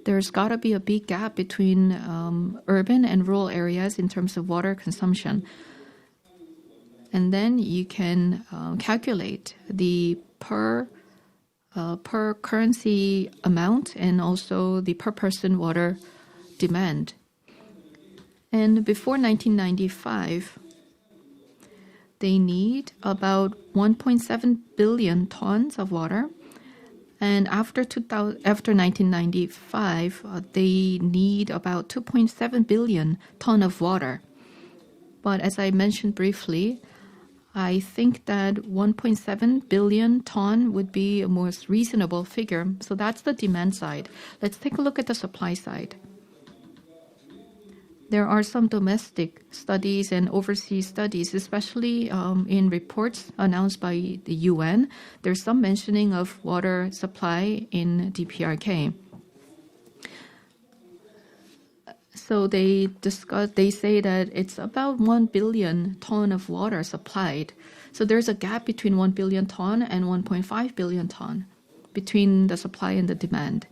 there's got to be a big gap between urban and rural areas in terms of water consumption. And then you can calculate the per currency amount and also the per person water demand. And before 1995, they need about 1.7 billion tons of water. And after 1995, they need about 2.7 billion ton of water. But as I mentioned briefly, I think that 1.7 billion ton would be a most reasonable figure. So that's the demand side. Let's take a look at the supply side. There are some domestic studies and overseas studies, especially in reports announced by the UN. There's some mentioning of water supply in DPRK. So they say that it's about 1 billion ton of water supplied. So there's a gap between 1 billion ton and 1.5 billion ton between the supply and the demand.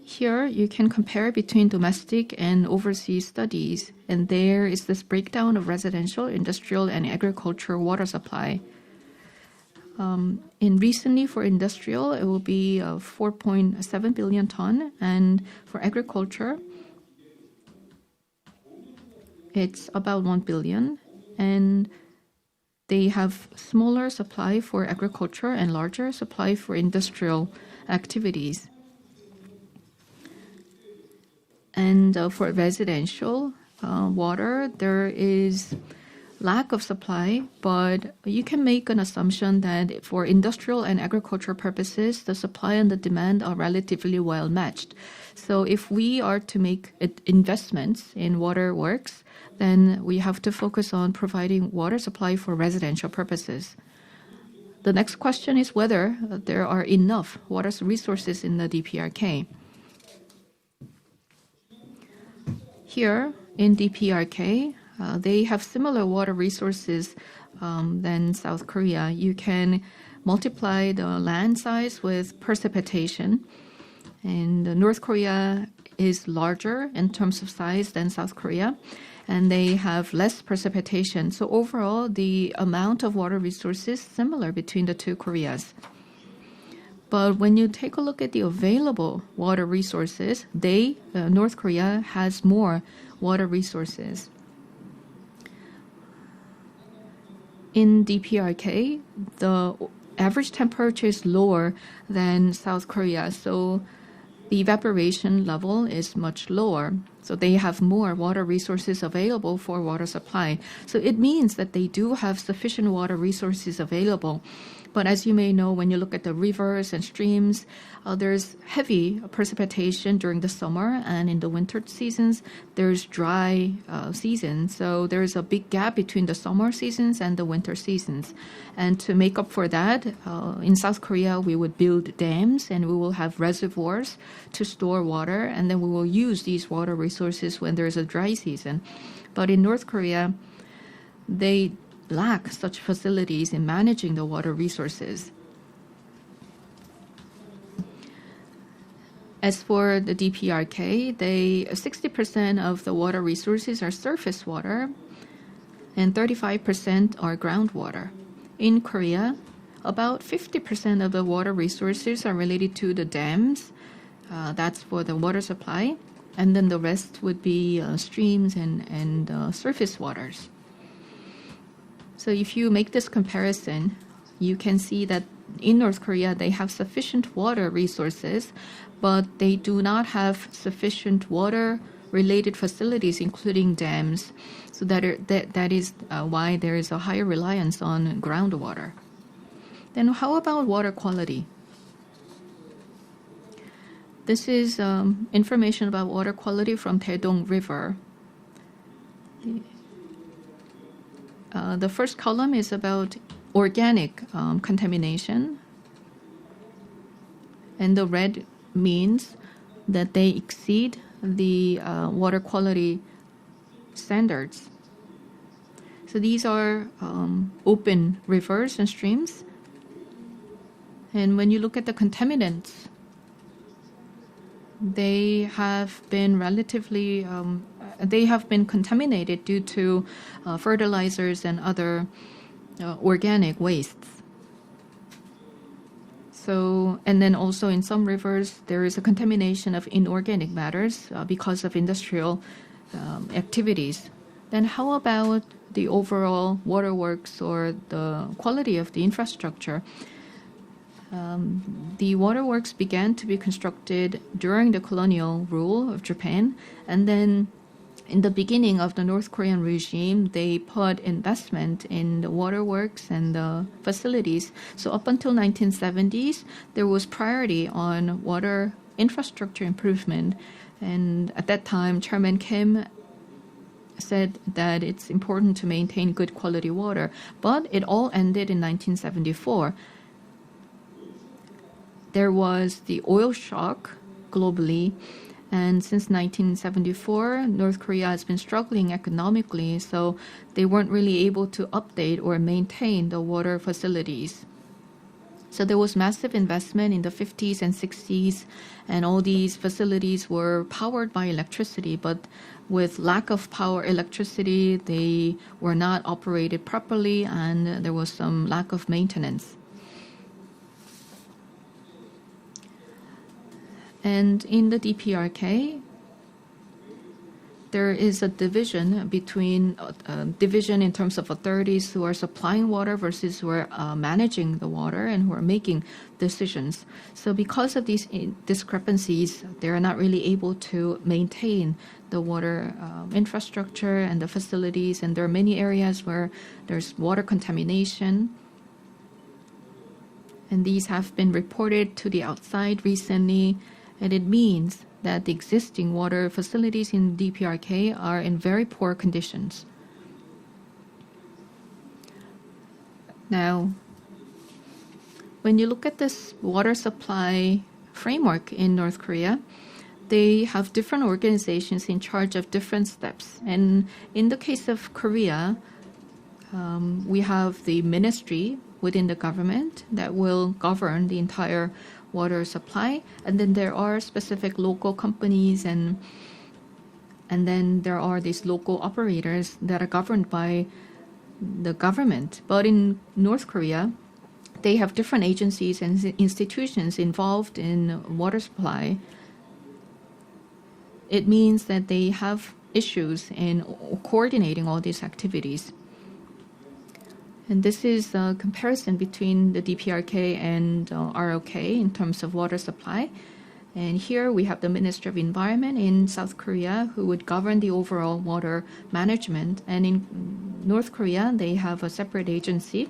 Here, you can compare between domestic and overseas studies, and there is this breakdown of residential, industrial, and agricultural water supply. In recently for industrial, it will be 4.7 billion ton, and for agriculture, it's about 1 billion, and they have smaller supply for agriculture and larger supply for industrial activities. And for residential water, there is lack of supply, but you can make an assumption that for industrial and agricultural purposes, the supply and the demand are relatively well matched. So if we are to make investments in water works, then we have to focus on providing water supply for residential purposes. The next question is whether there are enough water resources in the DPRK. Here in DPRK, they have similar water resources than South Korea. You can multiply the land size with precipitation. And North Korea is larger in terms of size than South Korea, and they have less precipitation. So overall, the amount of water resources is similar between the two Koreas. But when you take a look at the available water resources, North Korea has more water resources. In DPRK, the average temperature is lower than South Korea, so the evaporation level is much lower. So they have more water resources available for water supply. So it means that they do have sufficient water resources available. But as you may know, when you look at the rivers and streams, there's heavy precipitation during the summer, and in the winter seasons, there's dry seasons. So there's a big gap between the summer seasons and the winter seasons. And to make up for that, in South Korea, we would build dams and we will have reservoirs to store water, and then we will use these water resources when there's a dry season. But in North Korea, they lack such facilities in managing the water resources. As for the DPRK, 60% of the water resources are surface water and 35% are groundwater. In Korea, about 50% of the water resources are related to the dams. That's for the water supply. And then the rest would be streams and surface waters. So if you make this comparison, you can see that in North Korea, they have sufficient water resources, but they do not have sufficient water-related facilities, including dams. So that is why there is a higher reliance on groundwater. Then how about water quality? This is information about water quality from Taedong River. The first column is about organic contamination, and the red means that they exceed the water quality standards. So these are open rivers and streams, And when you look at the contaminants, they have been contaminated due to fertilizers and other organic wastes. So, and then also in some rivers, there is a contamination of inorganic matters because of industrial activities. Then how about the overall waterworks or the quality of the infrastructure? The waterworks began to be constructed during the colonial rule of Japan, and then in the beginning of the North Korean regime, they put investment in the waterworks and the facilities. So up until 1970s, there was priority on water infrastructure improvement. And at that time, Chairman Kim said that it's important to maintain good quality water. But it all ended in 1974. There was the oil shock globally. And since 1974, North Korea has been struggling economically, so they weren't really able to update or maintain the water facilities. So there was massive investment in the 50s and 60s, and all these facilities were powered by electricity, but with lack of electricity, they were not operated properly, and there was some lack of maintenance. And in the DPRK, there is a division in terms of authorities who are supplying water versus who are managing the water and who are making decisions. So because of these discrepancies, they are not really able to maintain the water infrastructure and the facilities. And there are many areas where there's water contamination. And these have been reported to the outside recently. And it means that the existing water facilities in DPRK are in very poor conditions. Now, when you look at this water supply framework in North Korea, they have different organizations in charge of different steps. And in the case of Korea, we have the ministry within the government that will govern the entire water supply, and then there are specific local companies, and then there are these local operators that are governed by the government. But in North Korea, they have different agencies and institutions involved in water supply. It means that they have issues in coordinating all these activities. And this is a comparison between the DPRK and ROK in terms of water supply. And here we have the Ministry of Environment in South Korea who would govern the overall water management. And in North Korea, they have a separate agency.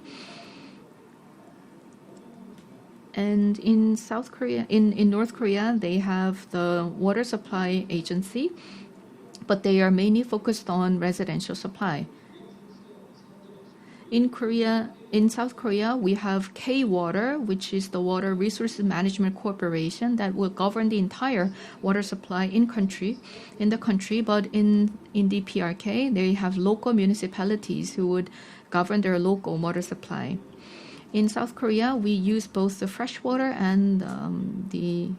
And in South Korea, in North Korea, they have the water supply agency, but they are mainly focused on residential supply. In South Korea, we have K-Water, which is the Water Resources Management Corporation that will govern the entire water supply in the country. But in DPRK, they have local municipalities who would govern their local water supply. In South Korea, we use both the freshwater and the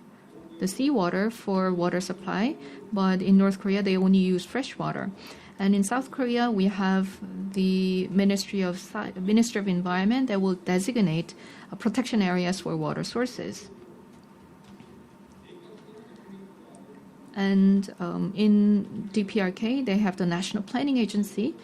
seawater for water supply. But in North Korea, they only use freshwater. And in South Korea, we have the Ministry of Environment that will designate protection areas for water sources. And in DPRK, they have the National Planning Agency.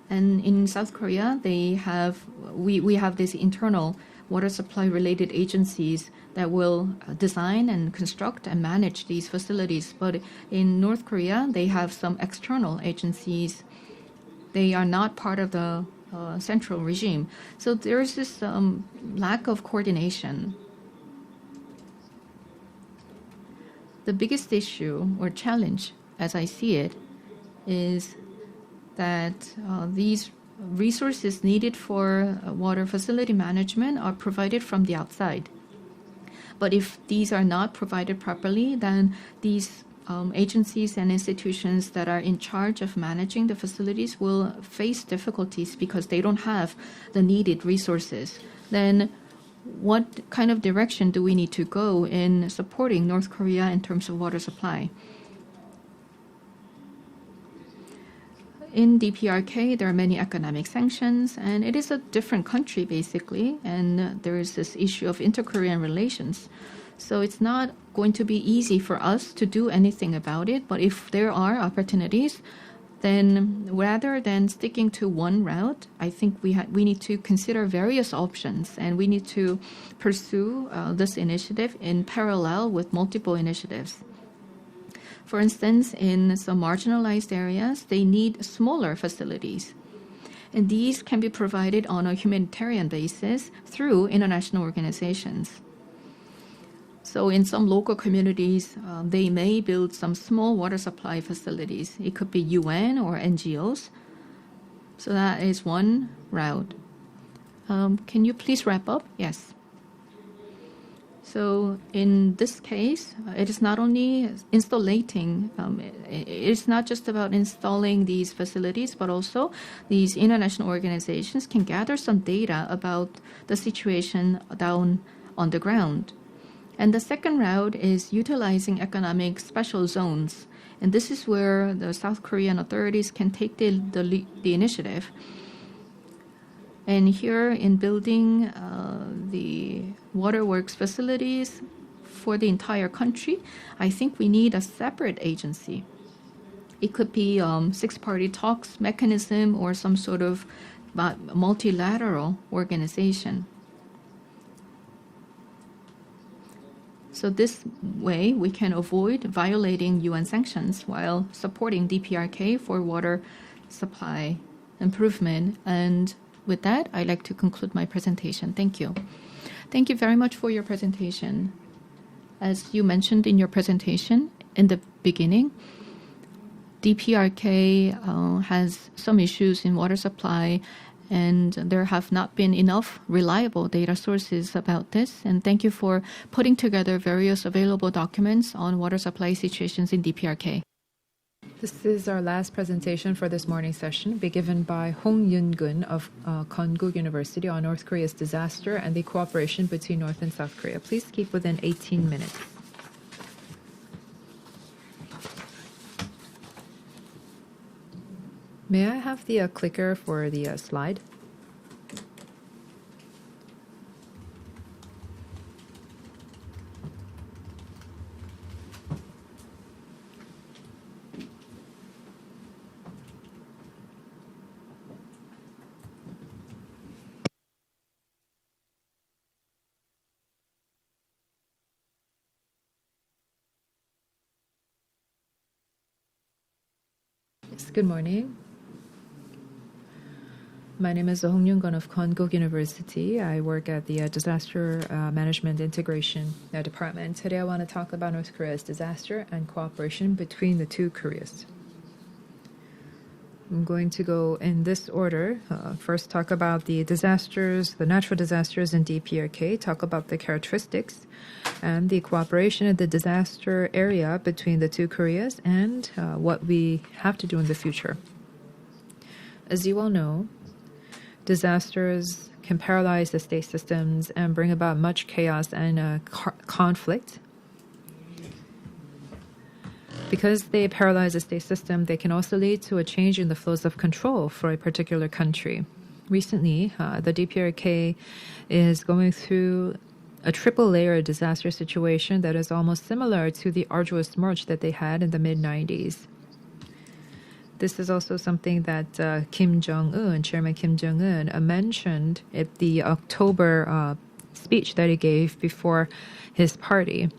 And in South Korea, we have these internal water supply related agencies that will design and construct and manage these facilities. But in North Korea, they have some external agencies. They are not part of the central regime. So there's this lack of coordination. The biggest issue or challenge, as I see it, is that these resources needed for water facility management are provided from the outside. But if these are not provided properly, then these agencies and institutions that are in charge of managing the facilities will face difficulties because they don't have the needed resources. Then what kind of direction do we need to go in supporting North Korea in terms of water supply? In DPRK, there are many economic sanctions, and it is a different country, basically, and there is this issue of inter-Korean relations. So it's not going to be easy for us to do anything about it, but if there are opportunities, then rather than sticking to one route, I think we need to consider various options, and we need to pursue this initiative in parallel with multiple initiatives. For instance, in some marginalized areas, they need smaller facilities. And these can be provided on a humanitarian basis through international organizations. So in some local communities, they may build some small water supply facilities. It could be UN or NGOs. So that is one route. Can you please wrap up? Yes. So in this case, it is not only it's not just about installing these facilities, but also these international organizations can gather some data about the situation down on the ground. And the second route is utilizing economic special zones. And this is where the South Korean authorities can take the initiative. And here in building the waterworks facilities for the entire country, I think we need a separate agency. It could be six-party talks mechanism or some sort of multilateral organization. So this way we can avoid violating UN sanctions while supporting DPRK for water supply improvement. And with that, I'd like to conclude my presentation. Thank you. Thank you very much for your presentation. As you mentioned in your presentation in the beginning, DPRK has some issues in water supply, and there have not been enough reliable data sources about this. And thank you for putting together various available documents on water supply situations in DPRK. This is our last presentation for this morning session, be given by Hong Yoon-gun of Konkuk University on North Korea's disaster and the cooperation between North and South Korea. Please keep within 18 minutes. May I have the clicker for the slide? Yes, good morning. My name is Hong Yoon-gun of Konkuk University. I work at the Disaster Management Integration Department. Today I want to talk about North Korea's disaster and cooperation between the two Koreas. I'm going to go in this order. First talk about the disasters, the natural disasters in DPRK, talk about the characteristics and the cooperation in the disaster area between the two Koreas, and what we have to do in the future. As you all know, disasters can paralyze the state systems and bring about much chaos and conflict. Because they paralyze the state system, they can also lead to a change in the flows of control for a particular country. Recently, the DPRK is going through a triple-layer disaster situation that is almost similar to the arduous march that they had in the mid-90s. This is also something that Kim Jong-un, Chairman Kim Jong-un, mentioned at the October speech that he gave before his party.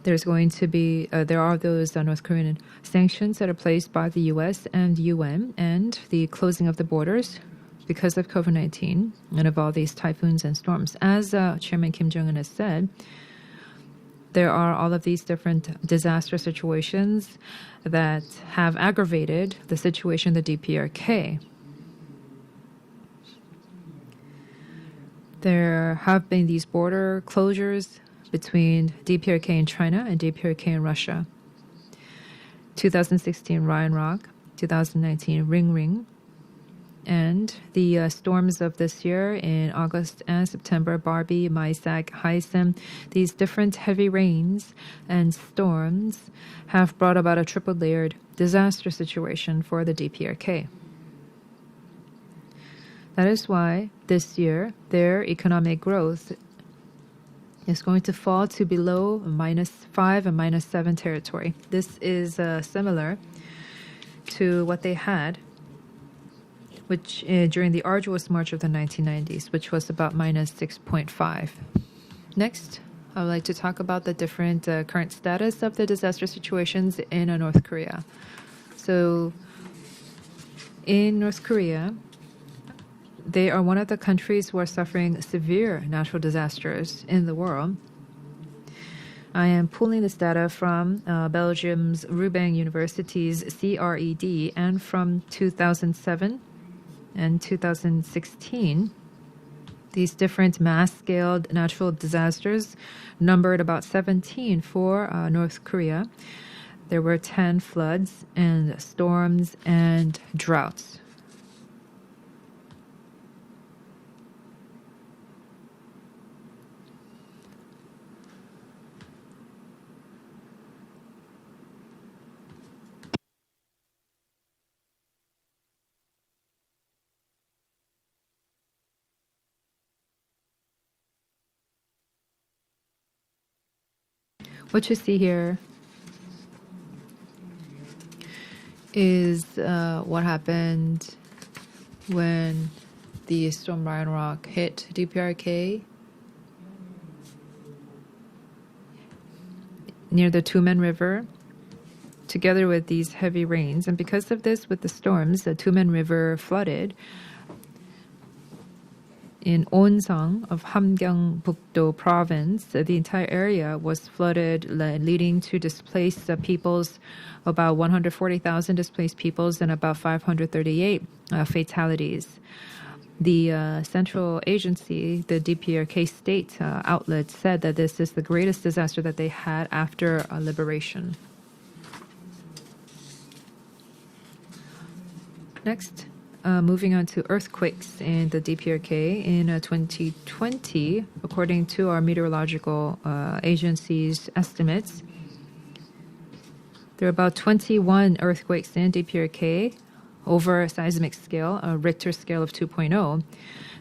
There's going to be, there are those North Korean sanctions that are placed by the U.S. and UN, and the closing of the borders because of COVID-19 and of all these typhoons and storms. As Chairman Kim Jong-un has said, there are all of these different disaster situations that have aggravated the situation in the DPRK. There have been these border closures between DPRK and China and DPRK and Russia. 2016 Ryan Rock, 2019 Ring Ring, And the storms of this year in August and September, Barbie, Maisak, Haisen, these different heavy rains and storms have brought about a triple-layered disaster situation for the DPRK. That is why this year their economic growth is going to fall to below -5 and -7 territory. This is similar to what they had which during the arduous march of the 1990s, which was about -6.5. Next, I would like to talk about the different current status of the disaster situations in North Korea. So in North Korea, they are one of the countries who are suffering severe natural disasters in the world. I am pulling this data from Belgium's Roubaix University's CRED and from 2007 and 2016. These different mass-scaled natural disasters numbered about 17 for North Korea. There were 10 floods and storms and droughts. What you see here is what happened when the storm Ryan Rock hit DPRK near the Tumen River, together with these heavy rains. And because of this, with the storms, the Tumen River flooded in Onsang of Hamgyeongbuk-do province. The entire area was flooded, leading to displaced peoples, about 140,000 displaced peoples and about 538 fatalities. The central agency, the DPRK state outlet, said that this is the greatest disaster that they had after liberation. Next. Moving on to earthquakes in the DPRK in 2020, according to our meteorological agency's estimates, there are about 21 earthquakes in DPRK over a seismic scale, a Richter scale of 2.0.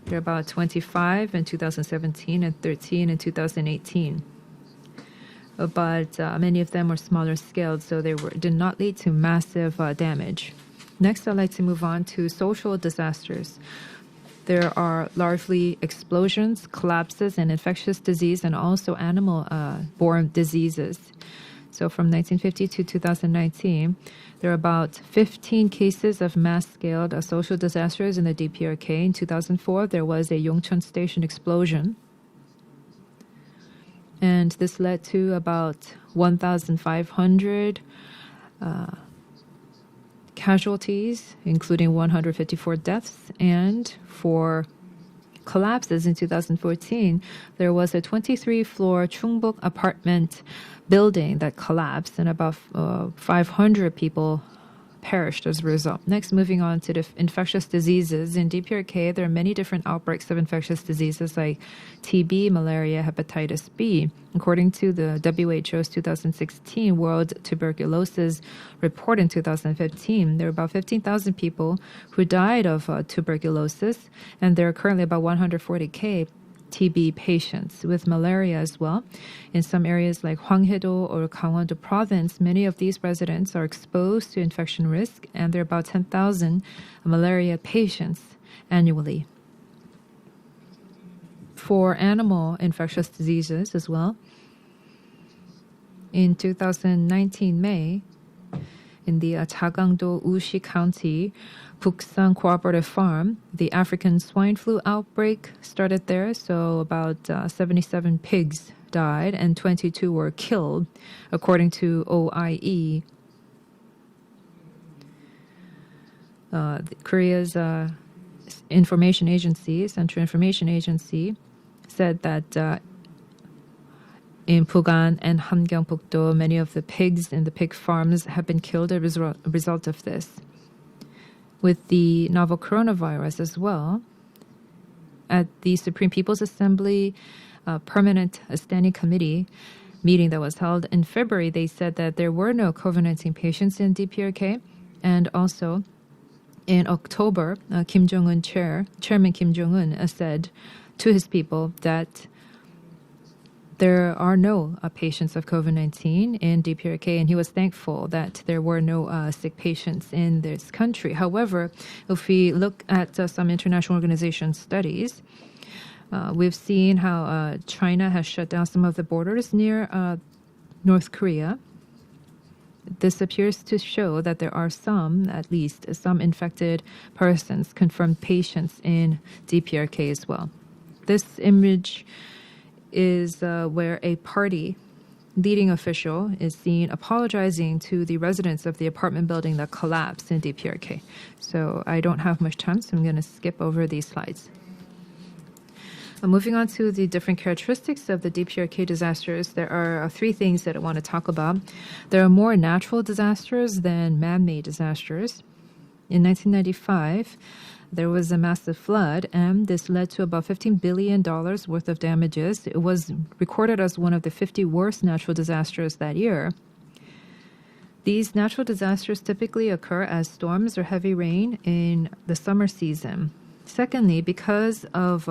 There are about 25 in 2017 and 13 in 2018. But many of them were smaller scaled, so they did not lead to massive damage. Next, I'd like to move on to social disasters. There are largely explosions, collapses, and infectious disease, and also animal-borne diseases. So from 1950 to 2019, there are about 15 cases of mass-scaled social disasters in the DPRK. In 2004, there was a Yongcheon Station explosion. And this led to about 1,500 casualties, including 154 deaths. And for collapses in 2014, there was a 23-floor Chungbuk apartment building that collapsed, and about 500 people perished as a result. Next, moving on to the infectious diseases. In DPRK, there are many different outbreaks of infectious diseases like TB, malaria, hepatitis B. According to the WHO's 2016 World Tuberculosis Report in 2015, there are about 15,000 people who died of tuberculosis, and there are currently about 140,000 TB patients with malaria as well. In some areas like Hwanghae-do or Gangwon-do province, many of these residents are exposed to infection risk, and there are about 10,000 malaria patients annually. For animal infectious diseases as well, in 2019 May, in the Chagangdo Ushi County Buksan Cooperative Farm, the African swine flu outbreak started there, so about 77 pigs died and 22 were killed, according to OIE. Korea's information agency, Central Information Agency, said that in Pugan and Hamgyeongbuk-do, many of the pigs in the pig farms have been killed as a result of this. with the novel coronavirus as well. At the Supreme People's Assembly Permanent Standing Committee meeting that was held in February, they said that there were no COVID-19 patients in DPRK. And also in October, Chairman Kim Jong-un said to his people that there are no patients of COVID-19 in DPRK, and he was thankful that there were no sick patients in this country. However, if we look at some international organization studies, we've seen how China has shut down some of the borders near North Korea. This appears to show that there are at least some infected persons, confirmed patients in DPRK as well. This image is where a party leading official is seen apologizing to the residents of the apartment building that collapsed in DPRK. So I don't have much time, so I'm going to skip over these slides. Moving on to the different characteristics of the DPRK disasters, there are three things that I want to talk about. There are more natural disasters than man-made disasters. In 1995, there was a massive flood, and this led to about $15 billion worth of damages. It was recorded as one of the 50 worst natural disasters that year. These natural disasters typically occur as storms or heavy rain in the summer season. Secondly, because of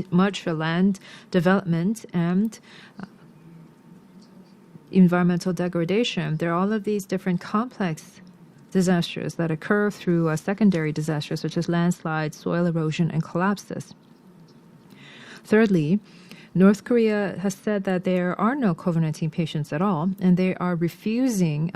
much land development and environmental degradation, there are all of these different complex disasters that occur through secondary disasters such as landslides, soil erosion, and collapses. Thirdly, North Korea has said that there are no COVID-19 patients at all, and they are refusing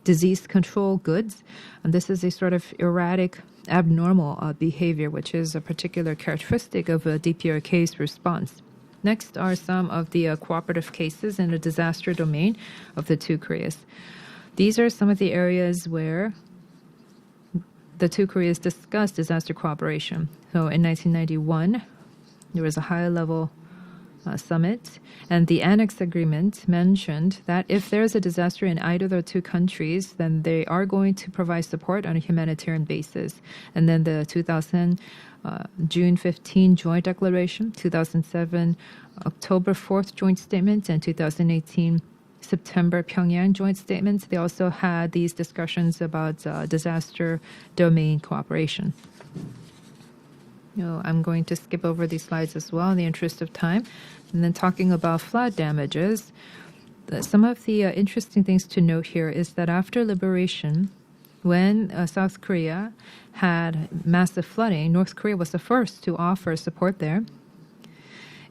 disease control goods. And this is a sort of erratic, abnormal behavior, which is a particular characteristic of a DPRK's response. Next are some of the cooperative cases in the disaster domain of the two Koreas. These are some of the areas where the two Koreas discussed disaster cooperation. So in 1991, there was a high-level summit, and the annex agreement mentioned that if there's a disaster in either of the two countries, then they are going to provide support on a humanitarian basis. And then the 2000 June 15 joint declaration, 2007 October 4th joint statement, and 2018 September Pyongyang joint statements. They also had these discussions about disaster domain cooperation. I'm going to skip over these slides as well in the interest of time. And then talking about flood damages, some of the interesting things to note here is that after liberation, when South Korea had massive flooding, North Korea was the first to offer support there.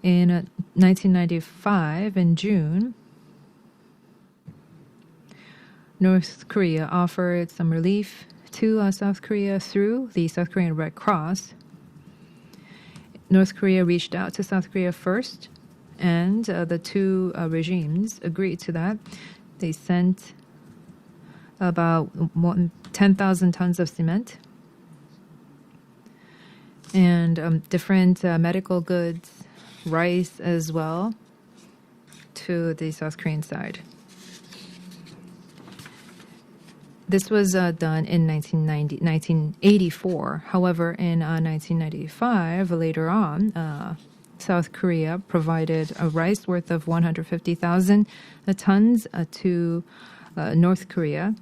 In 1995, in June, North Korea offered some relief to South Korea through the South Korean Red Cross. North Korea reached out to South Korea first, and the two regimes agreed to that. They sent about 10,000 tons of cement and different medical goods, rice as well, to the South Korean side. This was done in 1984. However, in 1995, later on, South Korea provided a rice worth of 150,000 tons to North Korea.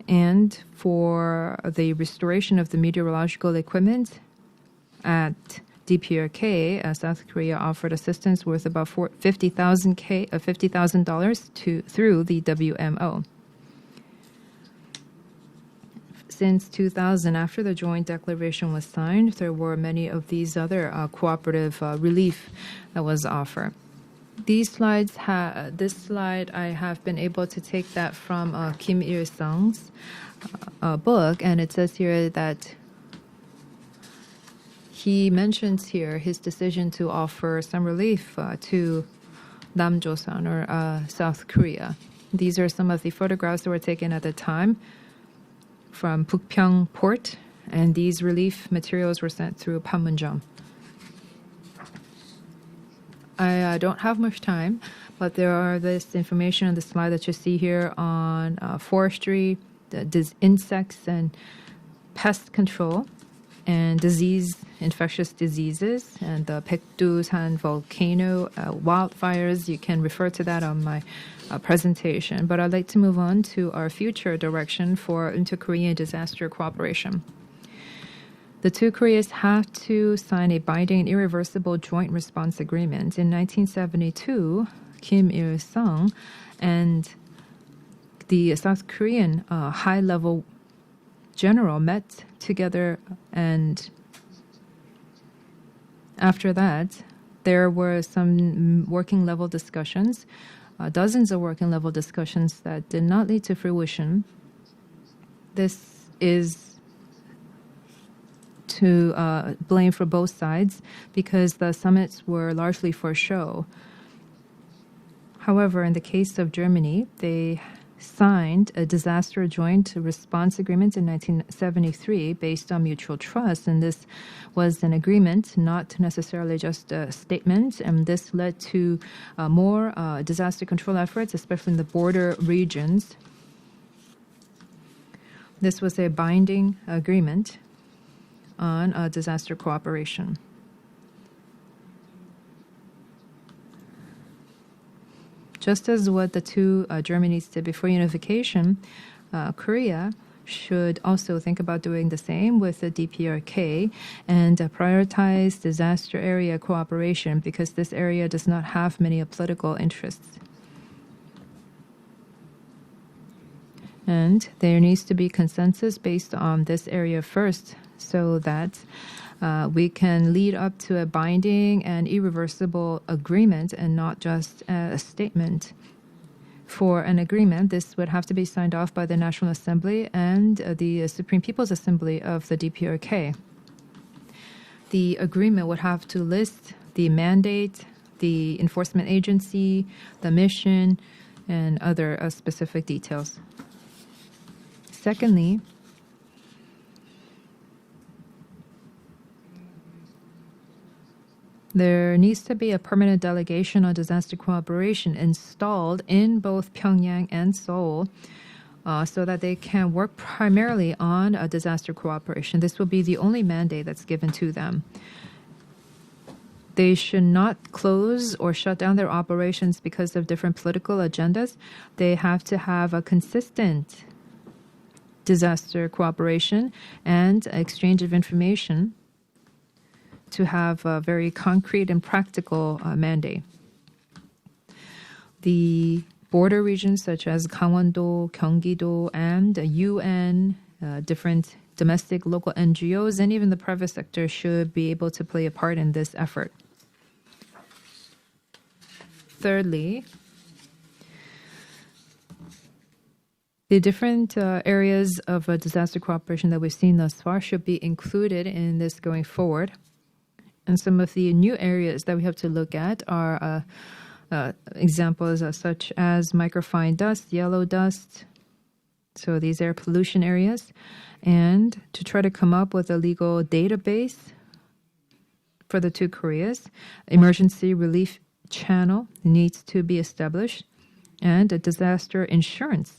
And for the restoration of the meteorological equipment at DPRK, South Korea offered assistance worth about $50,000 through the WMO. Since 2000, after the joint declaration was signed, there were many of these other cooperative relief that was offered. This slide I have been able to take that from Kim Il-sung's book, and it says here that he mentions here his decision to offer some relief to Namjoseon, or South Korea. These are some of the photographs that were taken at the time from Bukpyeong port, and these relief materials were sent through Panmunjom. I don't have much time, but there are this information on the slide that you see here on forestry insects and pest control and infectious diseases, and the Baekdusan volcano wildfires. You can refer to that on my presentation. But I'd like to move on to our future direction for inter-Korean disaster cooperation. The two Koreas have to sign a binding and irreversible joint response agreement. In 1972, Kim Il-sung and the South Korean high-level general met together, and after that, there were some working level discussions, dozens of working level discussions that did not lead to fruition. This is to blame for both sides because the summits were largely for show. However, in the case of Germany, they signed a disaster joint response agreement in 1973 based on mutual trust, and this was an agreement, not necessarily just a statement, and this led to more disaster control efforts, especially in the border regions. This was a binding agreement on disaster cooperation. Just as what the two Germanys did before unification, Korea should also think about doing the same with the DPRK and prioritize disaster area cooperation because this area does not have many political interests. And there needs to be consensus based on this area first so that we can lead up to a binding and irreversible agreement and not just a statement. For an agreement, this would have to be signed off by the National Assembly and the Supreme People's Assembly of the DPRK. The agreement would have to list the mandate, the enforcement agency, the mission, and other specific details. Secondly, there needs to be a permanent delegation on disaster cooperation installed in both Pyongyang and Seoul so that they can work primarily on disaster cooperation. This will be the only mandate that's given to them. They should not close or shut down their operations because of different political agendas. They have to have a consistent disaster cooperation and exchange of information to have a very concrete and practical mandate. The border regions such as Gangwon-do, Gyeonggi-do, and UN, different domestic local NGOs, and even the private sector should be able to play a part in this effort. Thirdly, the different areas of disaster cooperation that we've seen thus far should be included in this going forward. And some of the new areas that we have to look at are examples such as microfine dust, yellow dust, so these air pollution areas, and to try to come up with a legal database for the two Koreas. Emergency relief channel needs to be established, and a disaster insurance.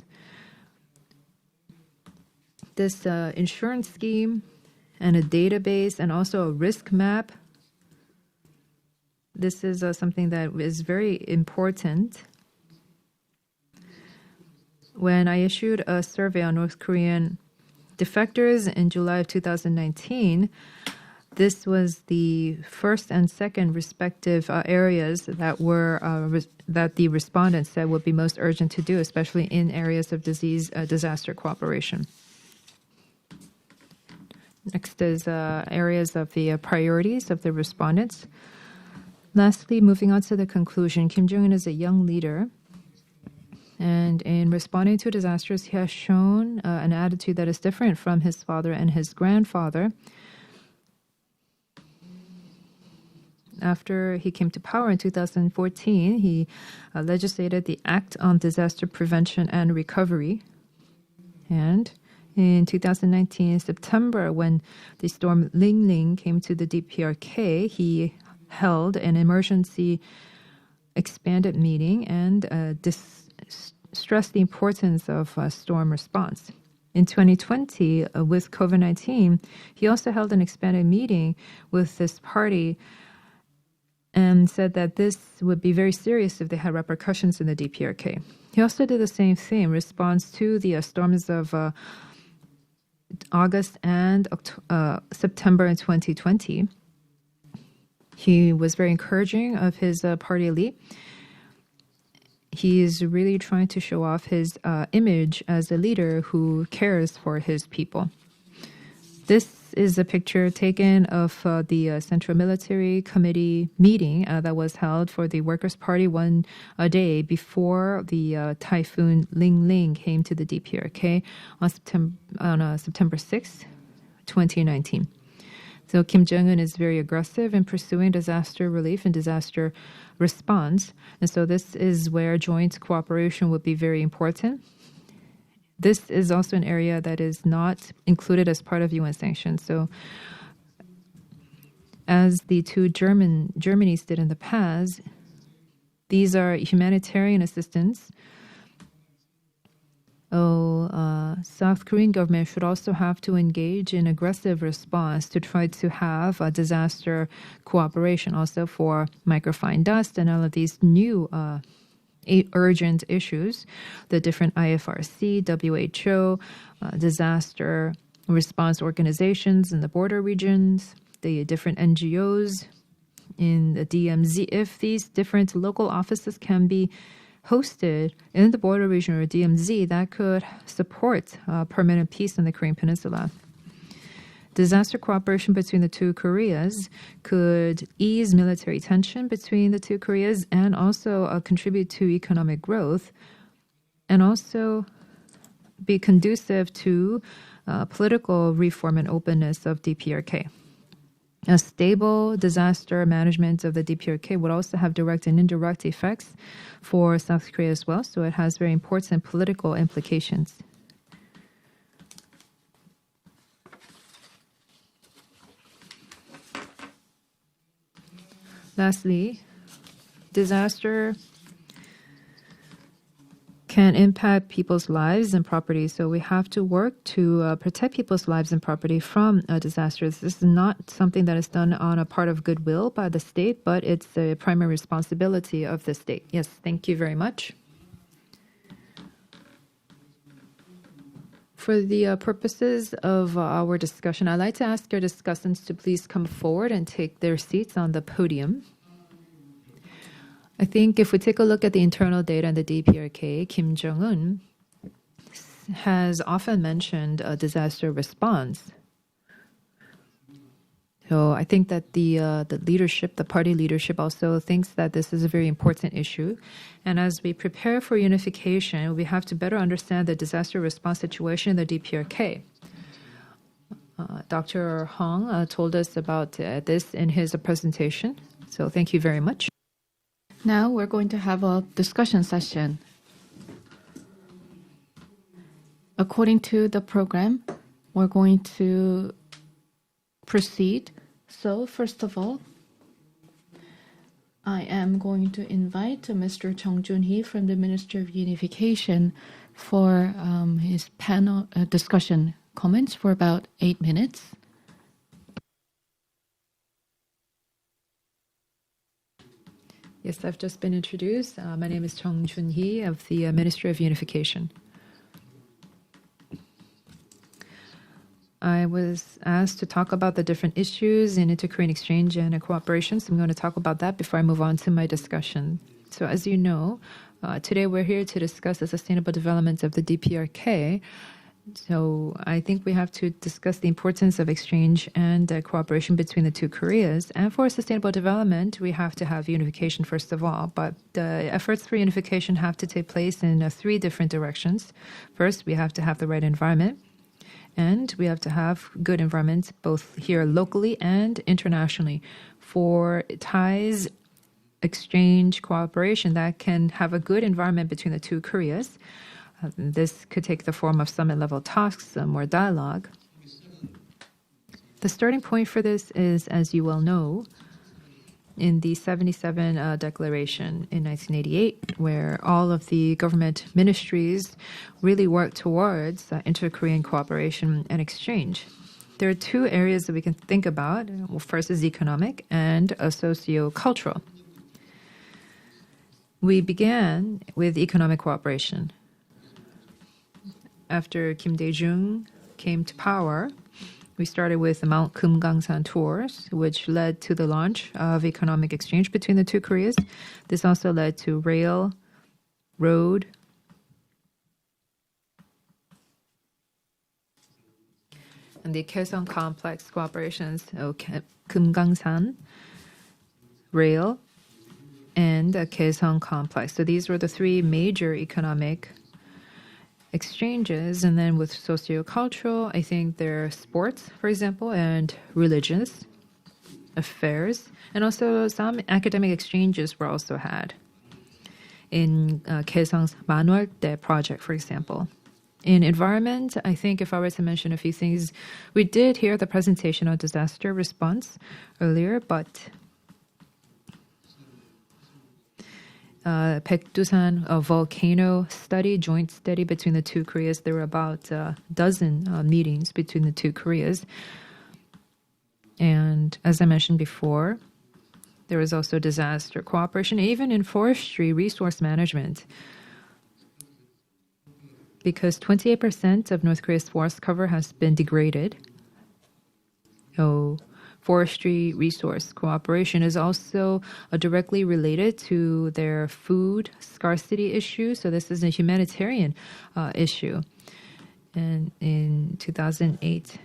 This insurance scheme and a database and also a risk map, this is something that is very important. When I issued a survey on North Korean defectors in July of 2019, this was the first and second respective areas that were that the respondents said would be most urgent to do, especially in areas of disaster cooperation. Next is areas of the priorities of the respondents. Lastly, moving on to the conclusion, Kim Jong-un is a young leader, and in responding to disasters, he has shown an attitude that is different from his father and his grandfather. After he came to power in 2014, he legislated the Act on Disaster Prevention and Recovery. And in 2019, September, when the storm Ling came to the DPRK, he held an emergency expanded meeting and stressed the importance of storm response. In 2020, with COVID-19, he also held an expanded meeting with this party and said that this would be very serious if they had repercussions in the DPRK. He also did the same thing in response to the storms of August and September in 2020. He was very encouraging of his party elite. He is really trying to show off his image as a leader who cares for his people. This is a picture taken of the Central Military Committee meeting that was held for the Workers' Party one day before the typhoon Ling Ling came to the DPRK on September 6, 2019. So Kim Jong-un is very aggressive in pursuing disaster relief and disaster response. And so this is where joint cooperation would be very important. This is also an area that is not included as part of UN sanctions. So as the two Germanys did in the past, these are humanitarian assistance. South Korean government should also have to engage in aggressive response to try to have a disaster cooperation also for microfine dust and all of these new urgent issues, the different IFRC, WHO, disaster response organizations in the border regions, the different NGOs in the DMZ. If these different local offices can be hosted in the border region or DMZ, that could support permanent peace in the Korean Peninsula. Disaster cooperation between the two Koreas could ease military tension between the two Koreas and also contribute to economic growth and also be conducive to political reform and openness of DPRK. A stable disaster management of the DPRK would also have direct and indirect effects for South Korea as well, so it has very important political implications. Lastly, disaster can impact people's lives and property. So we have to work to protect people's lives and property from disasters. This is not something that is done on a part of goodwill by the state, but it's the primary responsibility of the state. Yes, thank you very much. For the purposes of our discussion, I'd like to ask our discussants to please come forward and take their seats on the podium. I think if we take a look at the internal data in the DPRK, Kim Jong-un has often mentioned a disaster response. So I think that the leadership, the party leadership also thinks that this is a very important issue. And as we prepare for unification, we have to better understand the disaster response situation in the DPRK. Dr. Hong told us about this in his presentation. So thank you very much. Now we're going to have a discussion session. According to the program, we're going to proceed. So first of all, I am going to invite Mr. Chung Jun-hee from the Ministry of Unification for his panel discussion comments for about 8 minutes. Yes, I've just been introduced. My name is Chung Jun-hee of the Ministry of Unification. I was asked to talk about the different issues in inter-Korean exchange and cooperation, so I'm going to talk about that before I move on to my discussion. So as you know, today we're here to discuss the sustainable development of the DPRK. So I think we have to discuss the importance of exchange and cooperation between the two Koreas. And for sustainable development, we have to have unification first of all. But the efforts for unification have to take place in 3 different directions. First, we have to have the right environment. And we have to have good environments both here locally and internationally for ties, exchange, cooperation that can have a good environment between the two Koreas. This could take the form of summit-level talks, more dialogue. The starting point for this is, as you well know, in the 77 Declaration in 1988, where all of the government ministries really worked towards inter-Korean cooperation and exchange. There are two areas that we can think about. Well, first is economic and socio-cultural. We began with economic cooperation. After Kim Dae-jung came to power, we started with the Mount Kumgangsan tours, which led to the launch of economic exchange between the two Koreas. This also led to rail, road, and the Kaesong complex cooperations, Kumgangsan, rail, and the Kaesong complex. So these were the three major economic exchanges. And then with socio-cultural, I think there are sports, for example, and religious affairs. And also some academic exchanges were also had in Kaesong's Manwoldae project, for example. In environment, I think if I were to mention a few things, we did hear the presentation on disaster response earlier, but Baekdusan, a volcano study, joint study between the two Koreas. There were about a dozen meetings between the two Koreas. And as I mentioned before, there was also disaster cooperation, even in forestry resource management. Because 28% of North Korea's forest cover has been degraded. Forestry resource cooperation is also directly related to their food scarcity issue. So this is a humanitarian issue. And in 2008,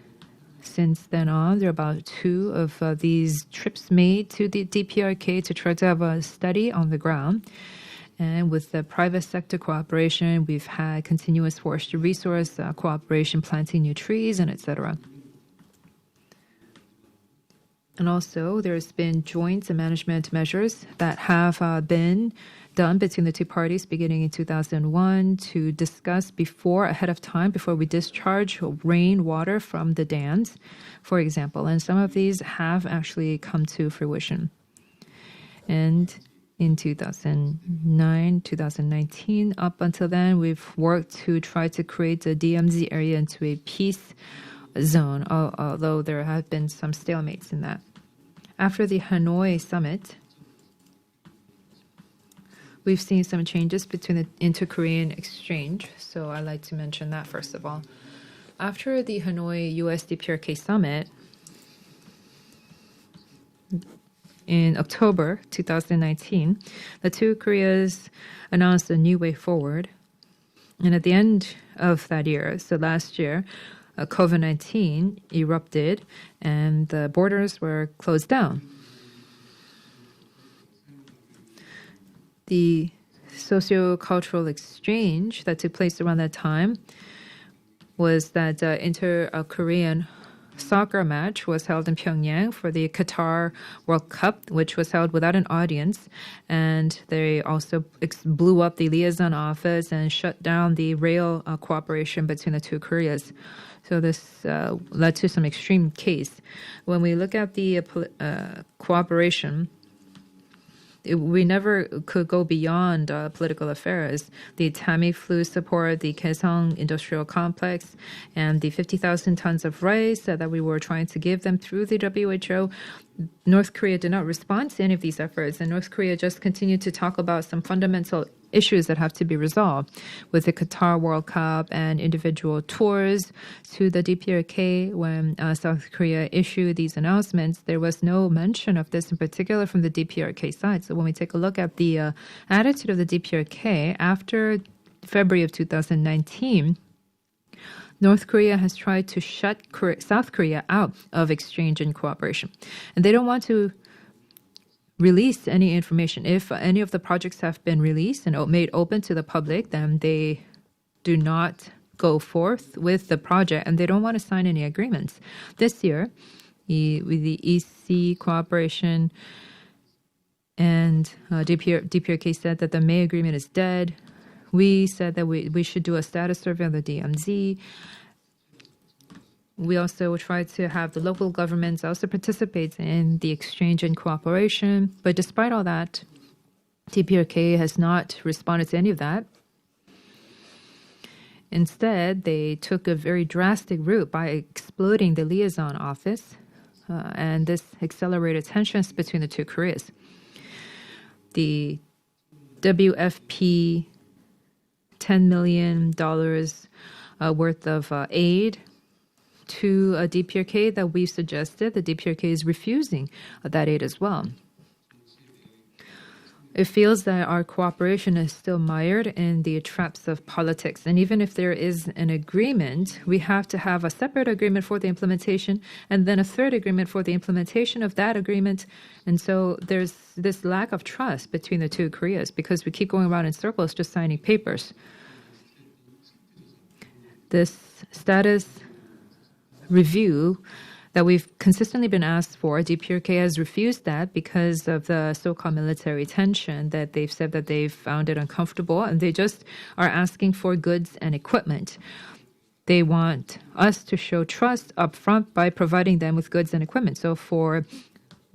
since then on, there are about two of these trips made to the DPRK to try to have a study on the ground. And with the private sector cooperation, we've had continuous forestry resource cooperation, planting new trees, and etc. And also, there's been joint management measures that have been done between the two parties beginning in 2001 to discuss ahead of time, before we discharge rainwater from the dams, for example. And some of these have actually come to fruition. And in 2009, 2019, up until then, we've worked to try to create the DMZ area into a peace zone, although there have been some stalemates in that. After the Hanoi summit, we've seen some changes between the inter-Korean exchange, so I'd like to mention that first of all. After the Hanoi US-DPRK summit, in October 2019, the two Koreas announced a new way forward. And at the end of that year, so last year, COVID-19 erupted and the borders were closed down. The socio-cultural exchange that took place around that time was that inter-Korean soccer match was held in Pyongyang for the Qatar World Cup, which was held without an audience. And they also blew up the liaison office and shut down the rail cooperation between the two Koreas. So this led to some extreme case. When we look at the cooperation, we never could go beyond political affairs. The Tamiflu support, the Kaesong industrial complex, and the 50,000 tons of rice that we were trying to give them through the WHO. North Korea did not respond to any of these efforts, and North Korea just continued to talk about some fundamental issues that have to be resolved with the Qatar World Cup and individual tours to the DPRK. When South Korea issued these announcements, there was no mention of this in particular from the DPRK side. So when we take a look at the attitude of the DPRK after February of 2019, North Korea has tried to shut South Korea out of exchange and cooperation. And they don't want to release any information. If any of the projects have been released and made open to the public, then they do not go forth with the project and they don't want to sign any agreements. This year, with the EC cooperation and DPRK said that the May agreement is dead. We said that we should do a status survey on the DMZ. We also try to have the local governments also participate in the exchange and cooperation. But despite all that, DPRK has not responded to any of that. Instead, they took a very drastic route by exploding the liaison office, and this accelerated tensions between the two Koreas. The WFP $10 million worth of aid to DPRK that we suggested, the DPRK is refusing that aid as well. It feels that our cooperation is still mired in the traps of politics. And even if there is an agreement, we have to have a separate agreement for the implementation and then a third agreement for the implementation of that agreement. And so there's this lack of trust between the two Koreas because we keep going around in circles just signing papers. This status review that we've consistently been asked for, DPRK has refused that because of the so-called military tension that they've said that they've found it uncomfortable, and they just are asking for goods and equipment. They want us to show trust up front by providing them with goods and equipment. So for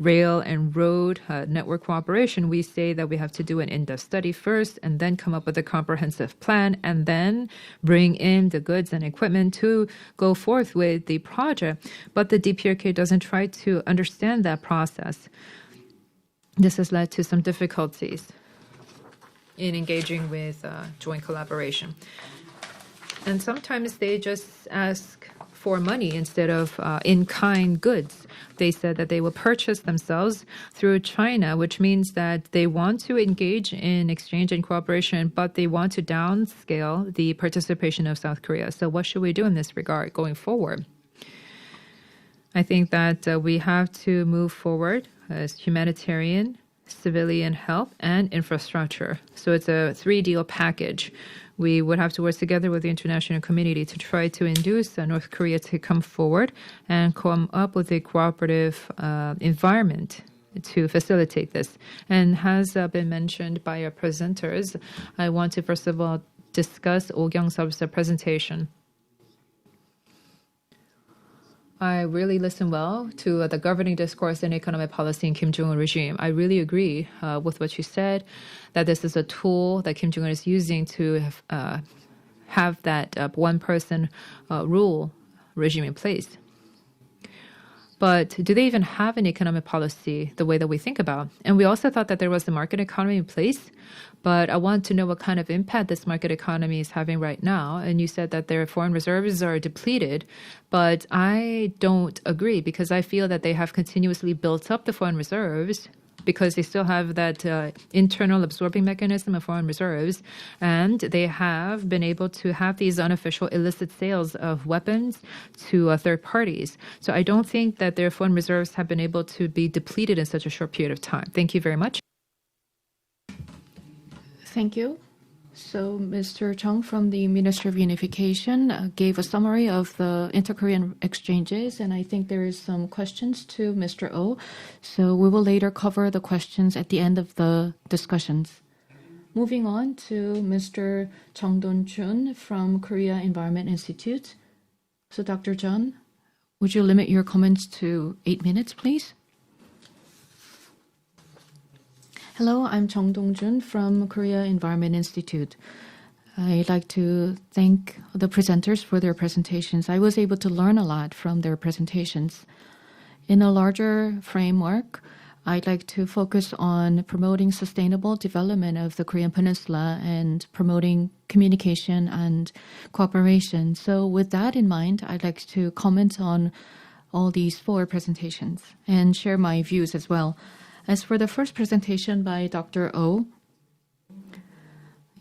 rail and road network cooperation, we say that we have to do an in-depth study first and then come up with a comprehensive plan and then bring in the goods and equipment to go forth with the project. But the DPRK doesn't try to understand that process. This has led to some difficulties in engaging with joint collaboration. And sometimes they just ask for money instead of in-kind goods. They said that they will purchase themselves through China, which means that they want to engage in exchange and cooperation, but they want to downscale the participation of South Korea. So what should we do in this regard going forward? I think that we have to move forward as humanitarian, civilian help, and infrastructure. So it's a 3-deal package. We would have to work together with the international community to try to induce North Korea to come forward and come up with a cooperative environment to facilitate this. And has been mentioned by our presenters, I want to first of all discuss Oh Kyung-seop's presentation. I really listened well to the governing discourse and economic policy in Kim Jong-un regime. I really agree with what you said, that this is a tool that Kim Jong-un is using to have that one-person rule regime in place. But do they even have an economic policy the way that we think about? And we also thought that there was the market economy in place, but I want to know what kind of impact this market economy is having right now. And you said that their foreign reserves are depleted, but I don't agree because I feel that they have continuously built up the foreign reserves because they still have that internal absorbing mechanism of foreign reserves, and they have been able to have these unofficial illicit sales of weapons to third parties. So I don't think that their foreign reserves have been able to be depleted in such a short period of time. Thank you very much. Thank you. So Mr. Chung from the Ministry of Unification gave a summary of the inter-Korean exchanges, and I think there is some questions to Mr. Oh. So we will later cover the questions at the end of the discussions. Moving on to Mr. Chung Dong-jun from Korea Environment Institute. So Dr. Jun, would you limit your comments to 8 minutes, please? Hello, I'm Chung Dong-jun from Korea Environment Institute. I'd like to thank the presenters for their presentations. I was able to learn a lot from their presentations. In a larger framework, I'd like to focus on promoting sustainable development of the Korean Peninsula and promoting communication and cooperation. So with that in mind, I'd like to comment on all these 4 presentations and share my views as well. As for the first presentation by Dr. Oh,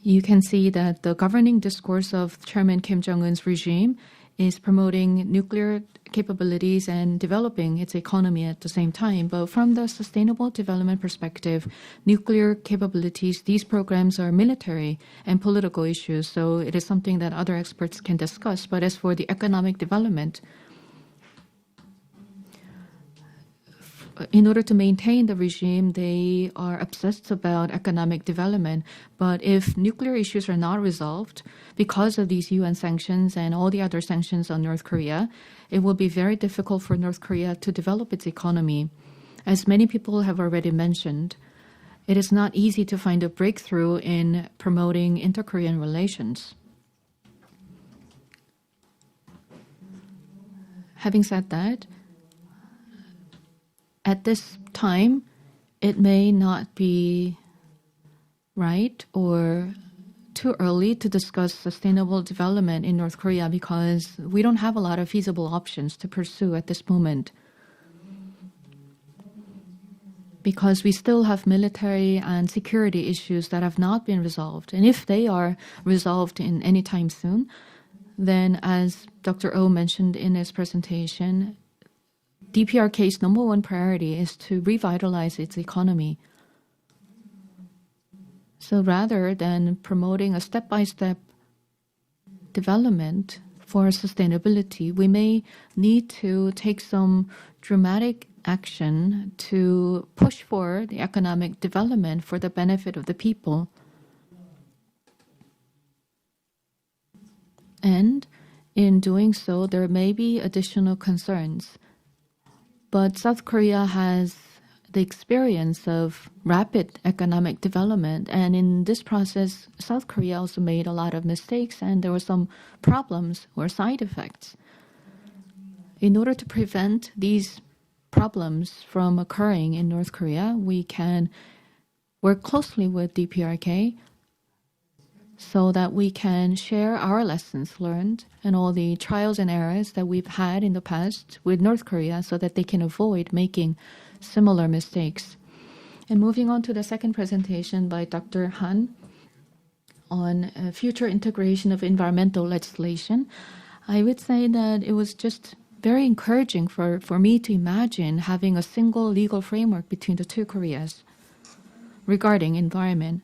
you can see that the governing discourse of Chairman Kim Jong-un's regime is promoting nuclear capabilities and developing its economy at the same time. But from the sustainable development perspective, nuclear capabilities, these programs are military and political issues, so it is something that other experts can discuss. But as for the economic development, in order to maintain the regime, they are obsessed about economic development. But if nuclear issues are not resolved because of these UN sanctions and all the other sanctions on North Korea, it will be very difficult for North Korea to develop its economy. As many people have already mentioned, it is not easy to find a breakthrough in promoting inter-Korean relations. Having said that, at this time, it may not be right or too early to discuss sustainable development in North Korea because we don't have a lot of feasible options to pursue at this moment. Because we still have military and security issues that have not been resolved. And if they are resolved in any time soon, then as Dr. Oh mentioned in his presentation, DPRK's number one priority is to revitalize its economy. So rather than promoting a step-by-step development for sustainability, we may need to take some dramatic action to push for the economic development for the benefit of the people. And in doing so, there may be additional concerns. But South Korea has the experience of rapid economic development. And in this process, South Korea also made a lot of mistakes and there were some problems or side effects. In order to prevent these problems from occurring in North Korea, we can work closely with DPRK so that we can share our lessons learned and all the trials and errors that we've had in the past with North Korea so that they can avoid making similar mistakes. And moving on to the second presentation by Dr. Han on future integration of environmental legislation, I would say that it was just very encouraging for me to imagine having a single legal framework between the two Koreas regarding environment.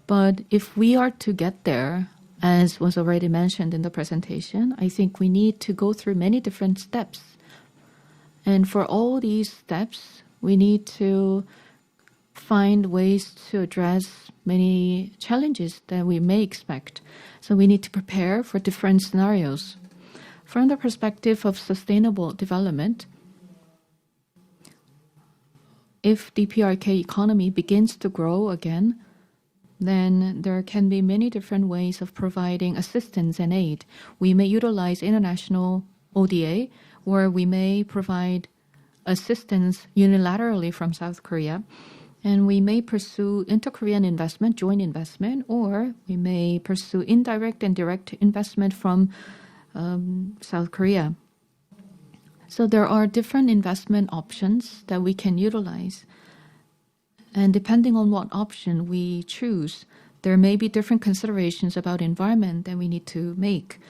But if we are to get there, as was already mentioned in the presentation, I think we need to go through many different steps. And for all these steps, we need to find ways to address many challenges that we may expect. So we need to prepare for different scenarios. From the perspective of sustainable development, if the DPRK economy begins to grow again, then there can be many different ways of providing assistance and aid. We may utilize international ODA, or we may provide assistance unilaterally from South Korea, and we may pursue inter-Korean investment, joint investment, or we may pursue indirect and direct investment from South Korea. So there are different investment options that we can utilize. And depending on what option we choose, there may be different considerations about environment that we need to make.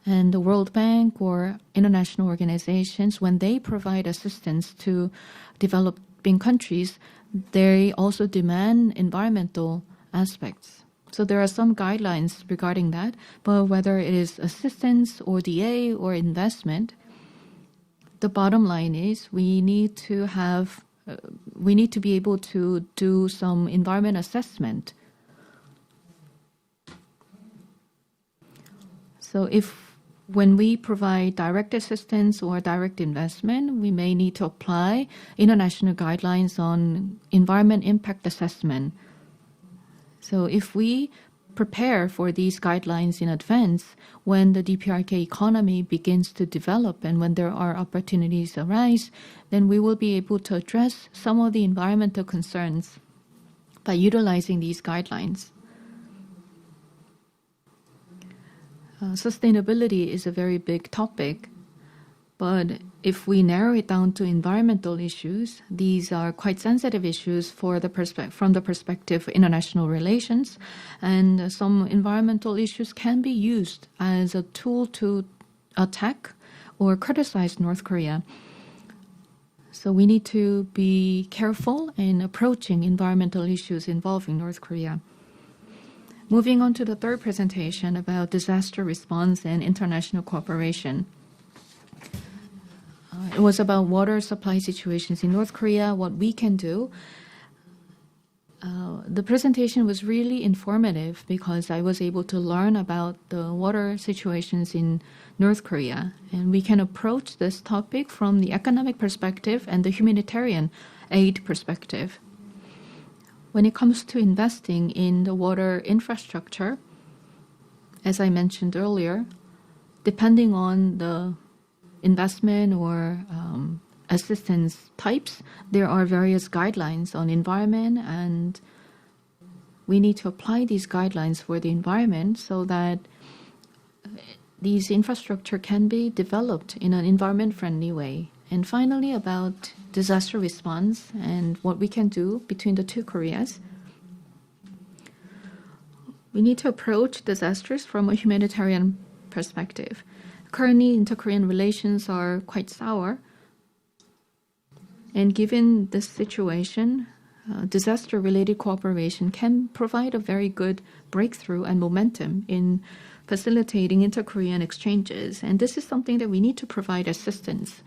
And the World Bank or international organizations, when they provide assistance to developing countries, they also demand environmental aspects. So there are some guidelines regarding that, but whether it is assistance or DA or investment, the bottom line is we need to be able to do some environment assessment. So when we provide direct assistance or direct investment, we may need to apply international guidelines on environment impact assessment. So if we prepare for these guidelines in advance, when the DPRK economy begins to develop and when there are opportunities arise, then we will be able to address some of the environmental concerns by utilizing these guidelines. Sustainability is a very big topic, but if we narrow it down to environmental issues, these are quite sensitive issues from the perspective of international relations, and some environmental issues can be used as a tool to attack or criticize North Korea. So we need to be careful in approaching environmental issues involving North Korea. Moving on to the third presentation about disaster response and international cooperation. it was about water supply situations in North Korea, what we can do. The presentation was really informative because I was able to learn about the water situations in North Korea. And we can approach this topic from the economic perspective and the humanitarian aid perspective. When it comes to investing in the water infrastructure, as I mentioned earlier, depending on the investment or assistance types, there are various guidelines on environment, and we need to apply these guidelines for the environment so that these infrastructure can be developed in an environment-friendly way. And finally, about disaster response and what we can do between the two Koreas. We need to approach disasters from a humanitarian perspective. Currently, inter-Korean relations are quite sour. And given this situation, disaster-related cooperation can provide a very good breakthrough and momentum in facilitating inter-Korean exchanges. And this is something that we need to provide assistance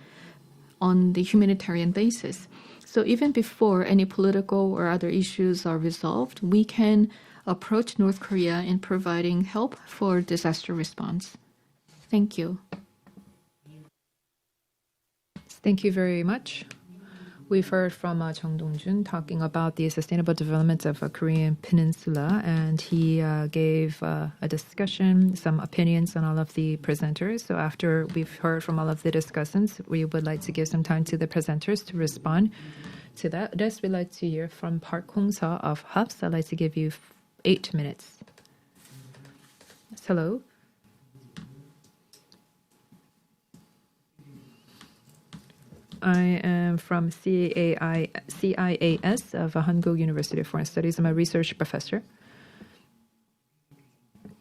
on the humanitarian basis. So even before any political or other issues are resolved, we can approach North Korea in providing help for disaster response. Thank you. Thank you very much. We've heard from Chung Dong-jun talking about the sustainable development of a Korean peninsula, and he gave a discussion, some opinions on all of the presenters. So after we've heard from all of the discussants, we would like to give some time to the presenters to respond to that. Next, we'd like to hear from Park Hong-seo of HUBS. I'd like to give you 8 minutes. Hello. I am from CIAS of Hankuk University of Foreign Studies. I'm a research professor.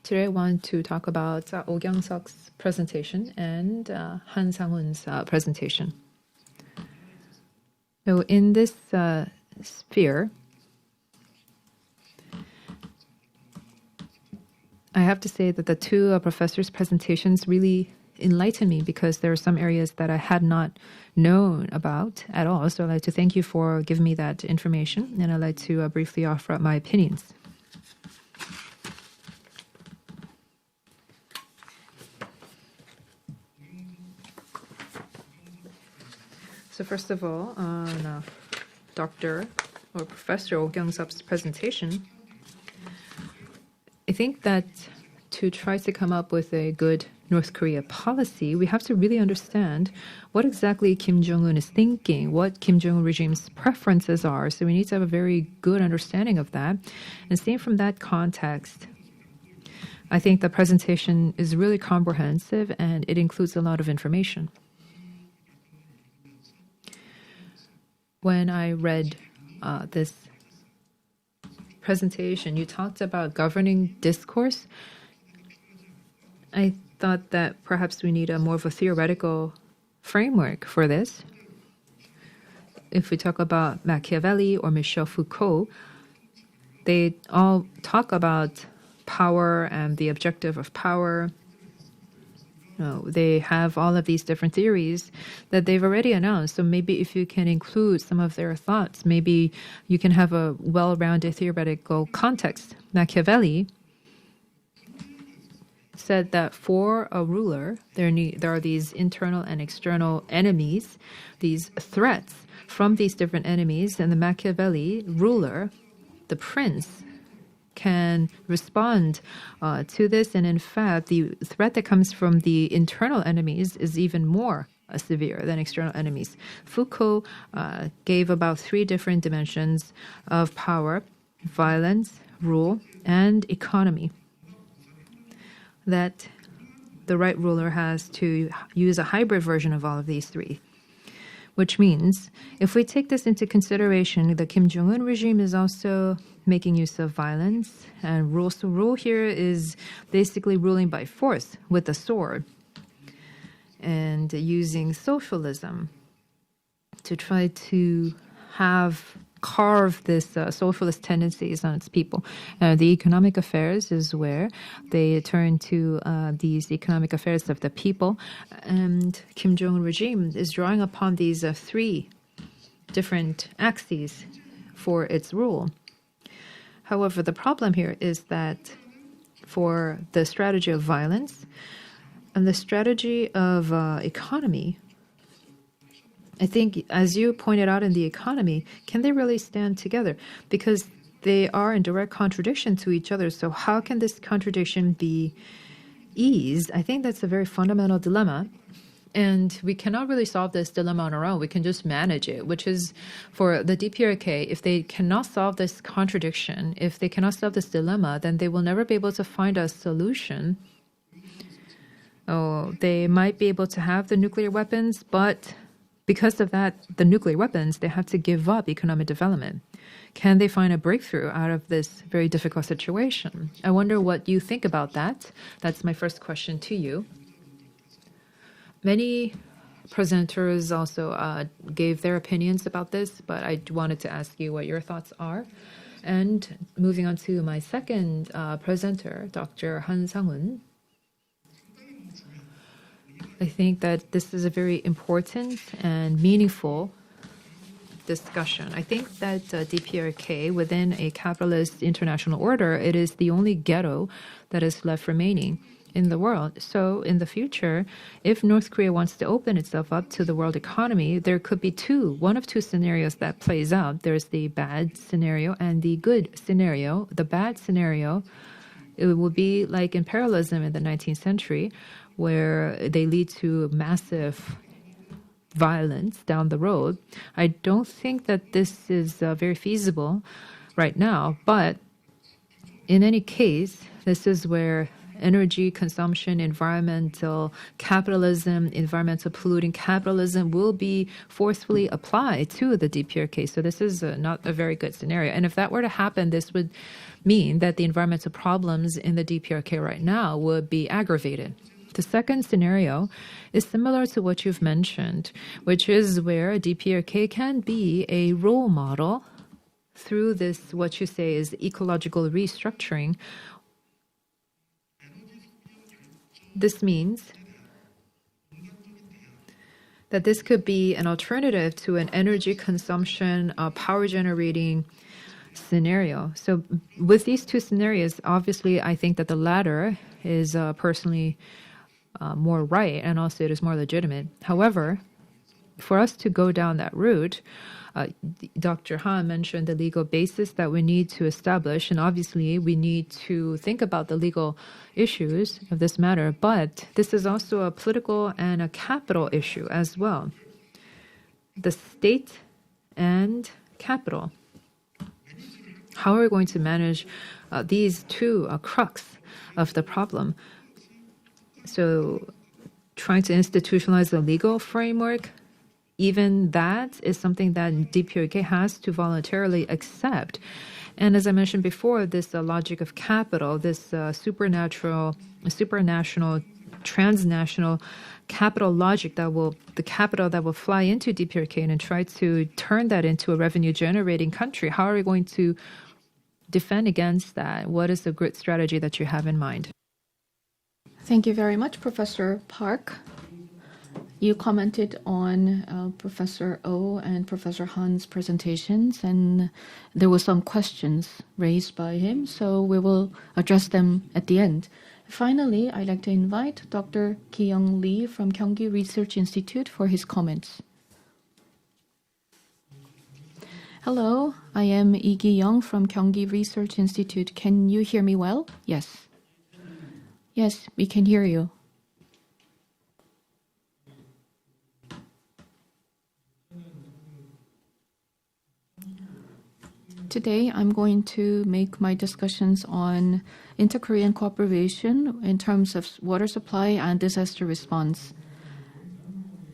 Today I want to talk about Oh Kyung-seok's presentation and Han Sang-hoon's presentation. So in this sphere, I have to say that the two professors' presentations really enlightened me because there are some areas that I had not known about at all. So I'd like to thank you for giving me that information, and I'd like to briefly offer up my opinions. So first of all, on Dr. or Professor Oh Kyung-seok's presentation, I think that to try to come up with a good North Korea policy, we have to really understand what exactly Kim Jong-un is thinking, what Kim Jong-un regime's preferences are. So we need to have a very good understanding of that. And seen from that context, I think the presentation is really comprehensive and it includes a lot of information. When I read this presentation, you talked about governing discourse. I thought that perhaps we need a more of a theoretical framework for this. If we talk about Machiavelli or Michel Foucault, they all talk about power and the objective of power. They have all of these different theories that they've already announced. So maybe if you can include some of their thoughts, maybe you can have a well-rounded theoretical context. Machiavelli said that for a ruler, there are these internal and external enemies, these threats from these different enemies, and the Machiavelli ruler, the prince, can respond to this. And in fact, the threat that comes from the internal enemies is even more severe than external enemies. Foucault gave about 3 different dimensions of power: violence, rule, and economy. That the right ruler has to use a hybrid version of all of these 3. Which means, if we take this into consideration, the Kim Jong-un regime is also making use of violence and rule. So rule here is basically ruling by force with a sword and using socialism to try to have carve this socialist tendencies on its people. The economic affairs is where they turn to these economic affairs of the people. And Kim Jong-un regime is drawing upon these three different axes for its rule. However, the problem here is that for the strategy of violence and the strategy of economy, I think, as you pointed out in the economy, can they really stand together? Because they are in direct contradiction to each other. So how can this contradiction be eased? I think that's a very fundamental dilemma. And we cannot really solve this dilemma on our own. We can just manage it, which is for the DPRK, if they cannot solve this contradiction, if they cannot solve this dilemma, then they will never be able to find a solution. Oh, they might be able to have the nuclear weapons, but because of that, the nuclear weapons, they have to give up economic development. Can they find a breakthrough out of this very difficult situation? I wonder what you think about that. That's my first question to you. Many presenters also gave their opinions about this, but I wanted to ask you what your thoughts are. And moving on to my second presenter, Dr. Han-Sang-un. I think that this is a very important and meaningful discussion. I think that DPRK, within a capitalist international order, it is the only ghetto that is left remaining in the world. So in the future, if North Korea wants to open itself up to the world economy, there could be one of two scenarios that plays out. There's the bad scenario and the good scenario. The bad scenario, it will be like imperialism in the 19th century, where they lead to massive violence down the road. I don't think that this is very feasible right now, but in any case, this is where energy consumption, environmental capitalism, environmental polluting capitalism will be forcefully applied to the DPRK. So this is not a very good scenario. And if that were to happen, this would mean that the environmental problems in the DPRK right now would be aggravated. The second scenario is similar to what you've mentioned, which is where DPRK can be a role model through this, what you say is ecological restructuring. This means that this could be an alternative to an energy consumption, power generating scenario. So with these two scenarios, obviously, I think that the latter is personally more right, and also it is more legitimate. However, for us to go down that route, Dr. Han mentioned the legal basis that we need to establish, and obviously we need to think about the legal issues of this matter, but this is also a political and a capital issue as well. The state and capital. How are we going to manage these two crux of the problem? So trying to institutionalize the legal framework, even that is something that DPRK has to voluntarily accept. And as I mentioned before, this logic of capital, this supranational, transnational capital logic the capital that will fly into DPRK and try to turn that into a revenue generating country. How are we going to defend against that? What is the grid strategy that you have in mind? Thank you very much, Professor Park. You commented on Professor Oh and Professor Han's presentations, and there were some questions raised by him, so we will address them at the end. Finally, I'd like to invite Dr. Ki-young Lee from Gyeonggi Research Institute for his comments. Hello, I am Lee Ki-young from Gyeonggi Research Institute. Can you hear me well? Yes. Yes, we can hear you. Today, I'm going to make my discussions on inter-Korean cooperation in terms of water supply and disaster response.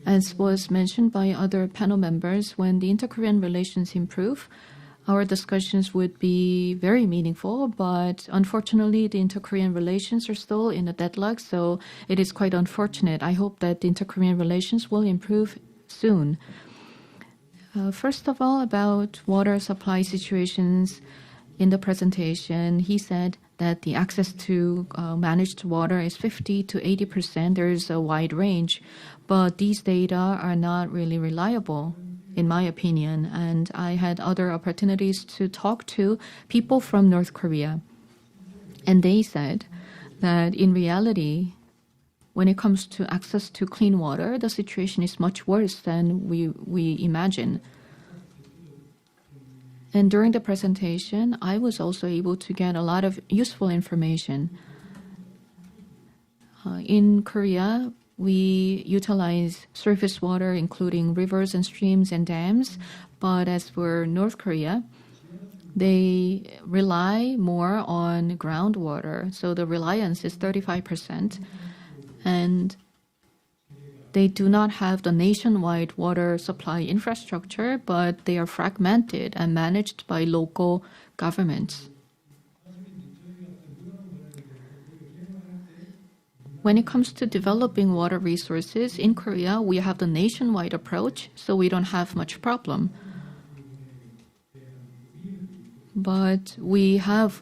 As was mentioned by other panel members, when the inter-Korean relations improve, our discussions would be very meaningful, but unfortunately, the inter-Korean relations are still in a deadlock, so it is quite unfortunate. I hope that the inter-Korean relations will improve soon. First of all, about water supply situations in the presentation, he said that the access to managed water is 50 to 80%. There's a wide range, but these data are not really reliable, in my opinion. And I had other opportunities to talk to people from North Korea. And they said that in reality, when it comes to access to clean water, the situation is much worse than we imagine. And during the presentation, I was also able to get a lot of useful information. In Korea, we utilize surface water, including rivers and streams and dams. But as for North Korea, they rely more on groundwater. So the reliance is 35%. And they do not have the nationwide water supply infrastructure, but they are fragmented and managed by local governments. When it comes to developing water resources, in Korea, we have the nationwide approach, so we don't have much problem. But we have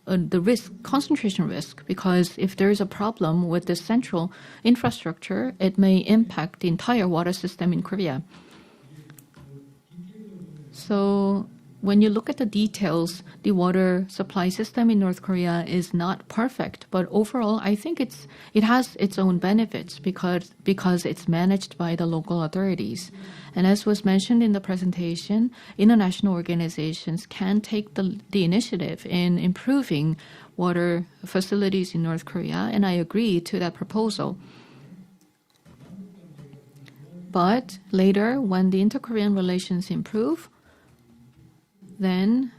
the risk, concentration risk, because if there is a problem with the central infrastructure, it may impact the entire water system in Korea. So when you look at the details, the water supply system in North Korea is not perfect, but overall, I think it has its own benefits because it's managed by the local authorities. And as was mentioned in the presentation, international organizations can take the initiative in improving water facilities in North Korea, and I agree to that proposal. But later, when the inter-Korean relations improve, then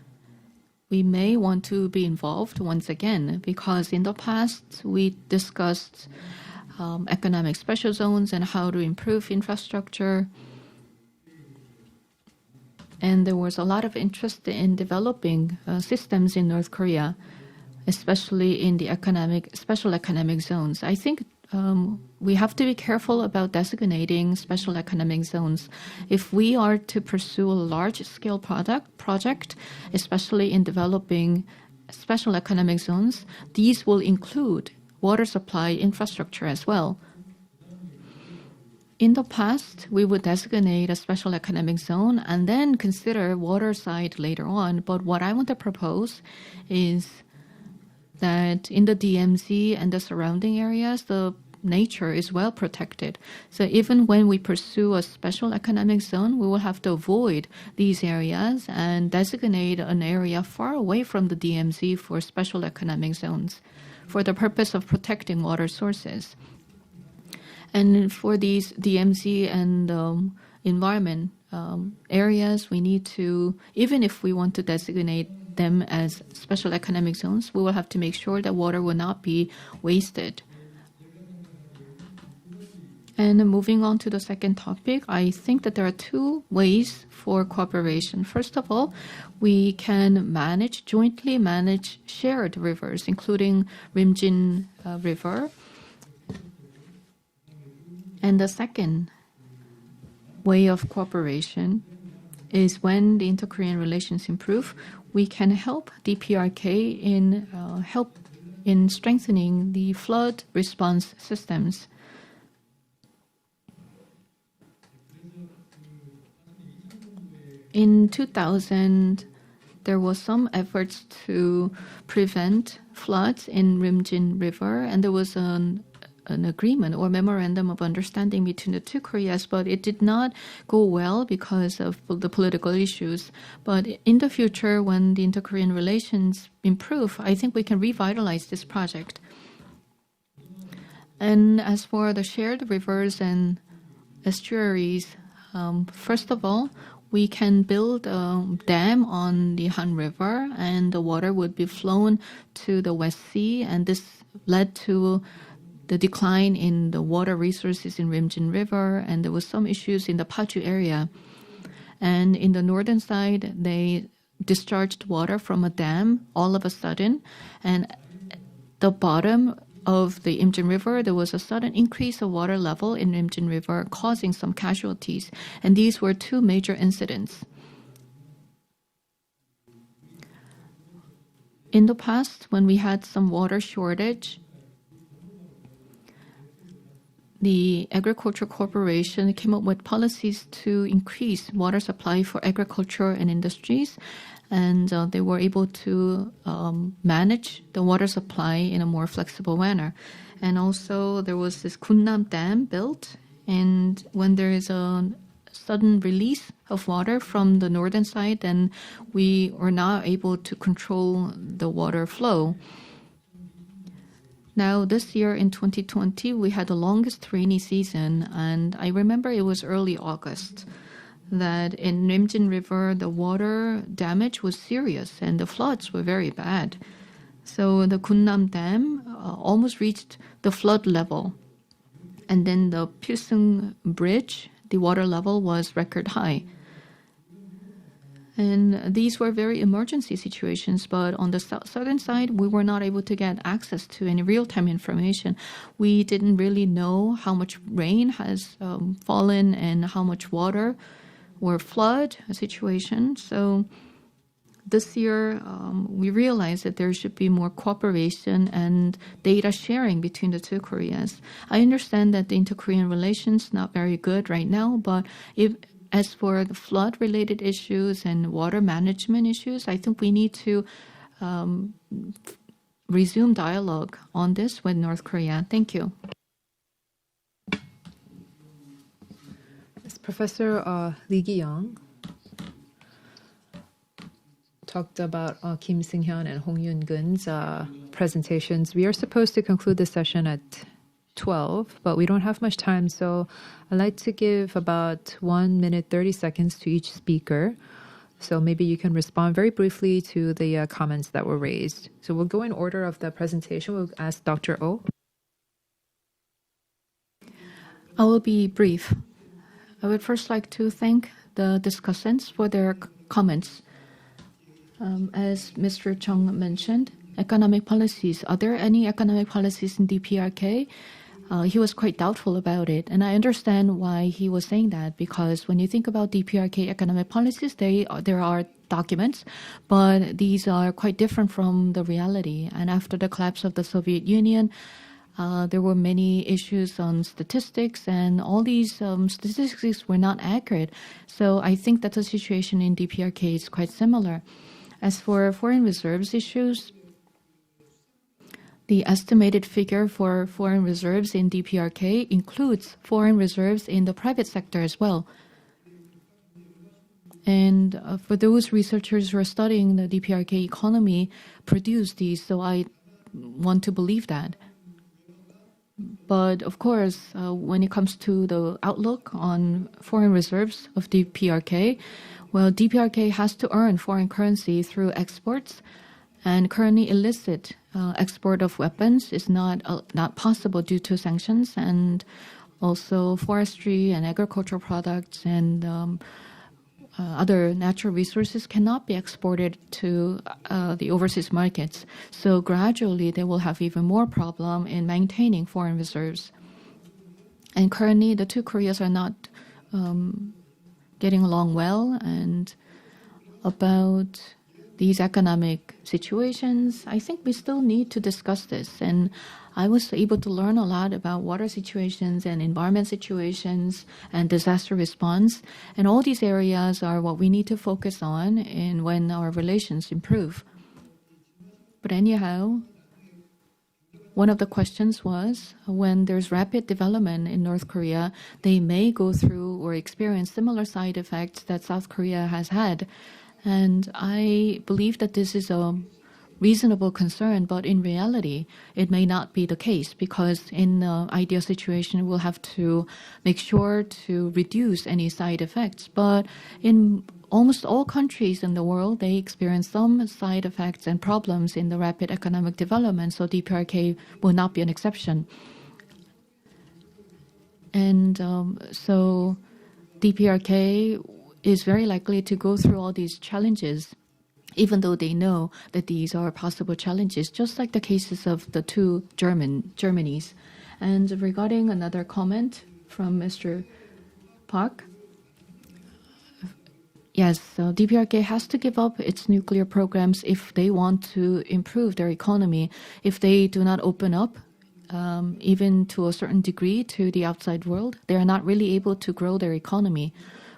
we may want to be involved once again, because in the past we discussed economic special zones and how to improve infrastructure. And there was a lot of interest in developing systems in North Korea, especially in the special economic zones. I think we have to be careful about designating special economic zones. If we are to pursue a large-scale project, especially in developing special economic zones, these will include water supply infrastructure as well. In the past, we would designate a special economic zone and then consider water side later on. But what I want to propose is that in the DMZ and the surrounding areas, the nature is well protected. So even when we pursue a special economic zone, we will have to avoid these areas and designate an area far away from the DMZ for special economic zones for the purpose of protecting water sources. And for these DMZ and environment areas, we need to, even if we want to designate them as special economic zones, we will have to make sure that water will not be wasted. And moving on to the second topic, I think that there are two ways for cooperation. First of all, we can jointly manage shared rivers, including Rimjin River. And the second way of cooperation is when the inter-Korean relations improve, we can help DPRK in strengthening the flood response systems. In 2000, there was some efforts to prevent floods in Rimjin River, and there was an agreement or memorandum of understanding between the two Koreas, but it did not go well because of the political issues. But in the future, when the inter-Korean relations improve, I think we can revitalize this project. And as for the shared rivers and estuaries, first of all, we can build a dam on the Han River, and the water would be flown to the West Sea, and this led to the decline in the water resources in Rimjin River, and there was some issues in the Paju area. And in the northern side, they discharged water from a dam all of a sudden, and the bottom of the Imjin River, there was a sudden increase of water level in Imjin River, causing some casualties. And these were two major incidents. In the past, when we had some water shortage, the Agriculture Corporation came up with policies to increase water supply for agriculture and industries, and they were able to manage the water supply in a more flexible manner. And also there was this Gunnam Dam built, and when there is a sudden release of water from the northern side, then we are now able to control the water flow. Now, this year in 2020, we had the longest rainy season, and I remember it was early August that in Imjin River, the water damage was serious and the floods were very bad. So the Gunnam Dam almost reached the flood level. And then the Pilsung Bridge, the water level was record high. And these were very emergency situations, but on the southern side, we were not able to get access to any real-time information. We didn't really know how much rain has fallen and how much water or flood situation. So this year, we realized that there should be more cooperation and data sharing between the two Koreas. I understand that the inter-Korean relations not very good right now, but as for the flood-related issues and water management issues, I think we need to resume dialogue on this with North Korea. Thank you. Professor Lee Ki-young talked about Kim Seung-hyun and Hong Yoon-gun's presentations. We are supposed to conclude the session at 12, but we don't have much time, so I'd like to give about 1 minute 30 seconds to each speaker. So maybe you can respond very briefly to the comments that were raised. So we'll go in order of the presentation. We'll ask Dr. Oh. I will be brief. I would first like to thank the discussants for their comments. As Mr. Chung mentioned, economic policies. Are there any economic policies in DPRK? He was quite doubtful about it. And I understand why he was saying that, because when you think about DPRK economic policies, there are documents, but these are quite different from the reality. And after the collapse of the Soviet Union, there were many issues on statistics, and all these statistics were not accurate. So I think that the situation in DPRK is quite similar. As for foreign reserves issues, the estimated figure for foreign reserves in DPRK includes foreign reserves in the private sector as well. And for those researchers who are studying the DPRK economy, produce these, so I want to believe that. But of course, when it comes to the outlook on foreign reserves of DPRK, well, DPRK has to earn foreign currency through exports, and currently illicit export of weapons is not possible due to sanctions, and also forestry and agricultural products and other natural resources cannot be exported to the overseas markets. So gradually they will have even more problem in maintaining foreign reserves. And currently the two Koreas are not getting along well, and about these economic situations, I think we still need to discuss this. And I was able to learn a lot about water situations and environment situations and disaster response. And all these areas are what we need to focus on in when our relations improve. But anyhow, one of the questions was, when there's rapid development in North Korea, they may go through or experience similar side effects that South Korea has had. And I believe that this is a reasonable concern, but in reality, it may not be the case, because in the ideal situation, we'll have to make sure to reduce any side effects. But in almost all countries in the world, they experience some side effects and problems in the rapid economic development, so DPRK will not be an exception. And so DPRK is very likely to go through all these challenges even though they know that these are possible challenges, just like the cases of the two Germanys. And regarding another comment from Mr. Park, yes, DPRK has to give up its nuclear programs if they want to improve their economy. If they do not open up, even to a certain degree, to the outside world, they are not really able to grow their economy.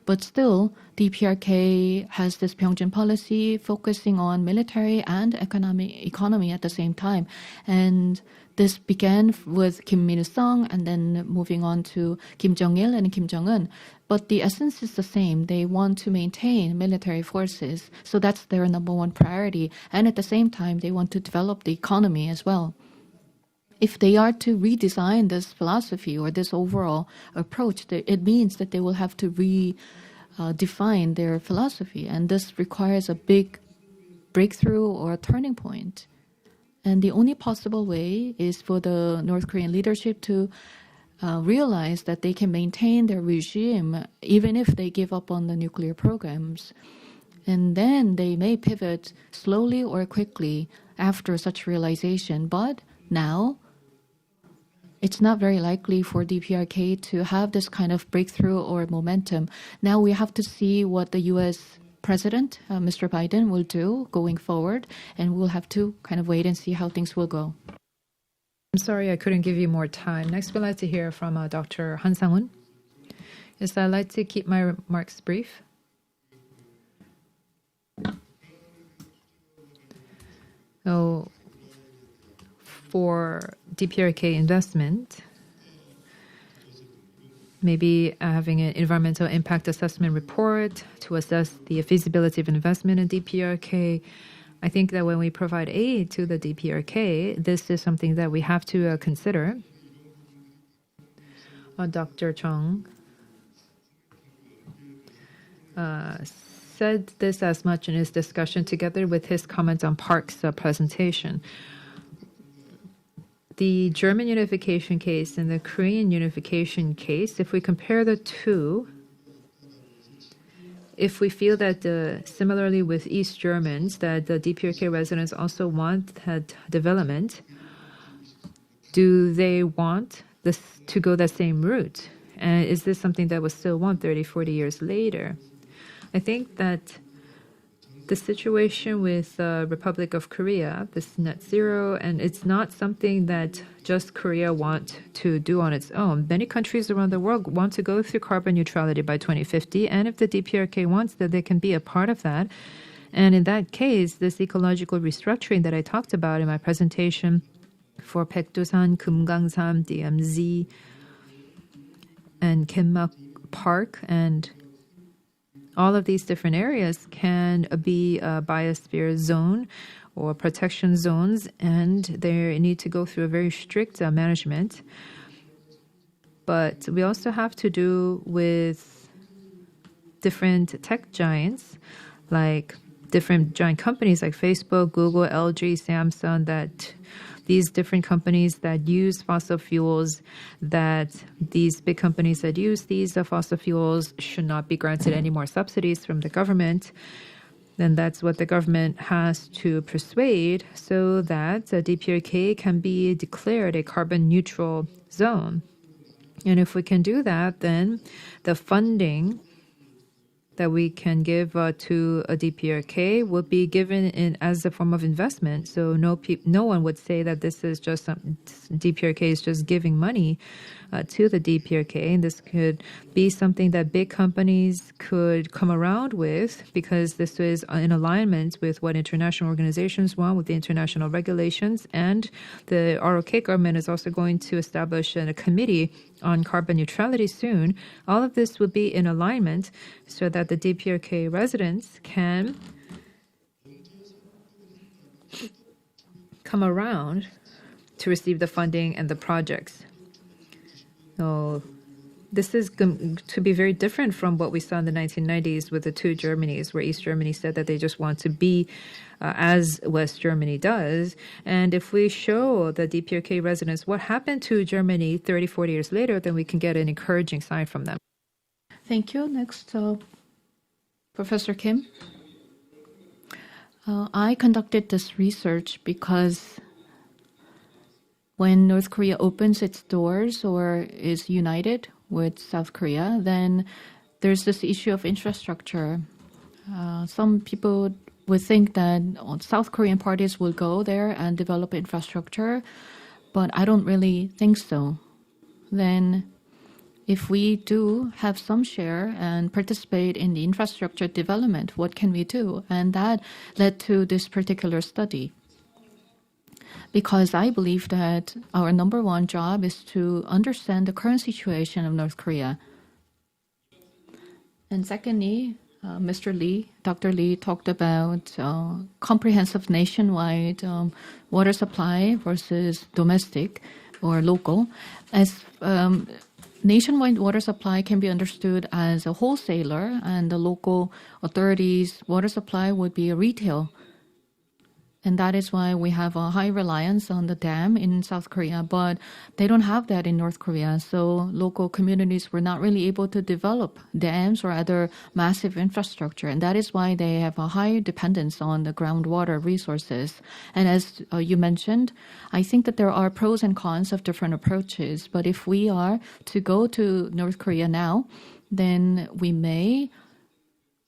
But still, DPRK has this Pyeongjin policy focusing on military and economy at the same time. And this began with Kim Il-sung and then moving on to Kim Jong-il and Kim Jong-un. But the essence is the same. They want to maintain military forces. So that's their number one priority. And at the same time, they want to develop the economy as well. If they are to redesign this philosophy or this overall approach, it means that they will have to redefine their philosophy. And this requires a big breakthrough or a turning point. And the only possible way is for the North Korean leadership to realize that they can maintain their regime even if they give up on the nuclear programs. And then they may pivot slowly or quickly after such realization. But now, it's not very likely for DPRK to have this kind of breakthrough or momentum. Now we have to see what the U.S. President, Mr. Biden, will do going forward, and we'll have to kind of wait and see how things will go. I'm sorry I couldn't give you more time. Next, we'd like to hear from Dr. Han Sang-un. Yes, I'd like to keep my remarks brief. So, for DPRK investment, maybe having an environmental impact assessment report to assess the feasibility of investment in DPRK. I think that when we provide aid to the DPRK, this is something that we have to consider. Dr. Chung said this as much in his discussion together with his comments on Park's presentation. The German unification case and the Korean unification case, if we compare the two, if we feel that similarly with East Germans, that the DPRK residents also want that development, do they want this to go that same route? And is this something that we still want 30, 40 years later? I think that the situation with the Republic of Korea, this net zero, and it's not something that just Korea want to do on its own. Many countries around the world want to go through carbon neutrality by 2050, and if the DPRK wants that, they can be a part of that. And in that case, this ecological restructuring that I talked about in my presentation for Baekdusan, Kumgangsan, DMZ, and Kenmak Park, and all of these different areas can be a biosphere zone or protection zones, and they need to go through a very strict management. But we also have to do with different tech giants, like different giant companies like Facebook, Google, LG, Samsung, that these different companies that use fossil fuels, that these big companies that use these fossil fuels should not be granted any more subsidies from the government. Then that's what the government has to persuade so that DPRK can be declared a carbon neutral zone. And if we can do that, then the funding that we can give to a DPRK would be given in as a form of investment. So no one would say that this is just DPRK is just giving money to the DPRK. And this could be something that big companies could come around with, because this is in alignment with what international organizations want, with the international regulations. And the ROK government is also going to establish a committee on carbon neutrality soon. All of this would be in alignment so that the DPRK residents can come around to receive the funding and the projects. So this is going to be very different from what we saw in the 1990s with the two Germanys, where East Germany said that they just want to be as West Germany does. And if we show the DPRK residents what happened to Germany 30, 40 years later, then we can get an encouraging sign from them. Thank you. Next, Professor Kim. I conducted this research because when North Korea opens its doors or is united with South Korea, then there's this issue of infrastructure. Some people would think that South Korean parties will go there and develop infrastructure, but I don't really think so. Then if we do have some share and participate in the infrastructure development, what can we do? And that led to this particular study. Because I believe that our number one job is to understand the current situation of North Korea. And secondly, Mr. Lee, Dr. Lee talked about comprehensive nationwide water supply versus domestic or local. As nationwide water supply can be understood as a wholesaler, and the local authorities' water supply would be a retail. And that is why we have a high reliance on the dam in South Korea, but they don't have that in North Korea. So local communities were not really able to develop dams or other massive infrastructure. And that is why they have a high dependence on the groundwater resources. And as you mentioned, I think that there are pros and cons of different approaches. But if we are to go to North Korea now, then we may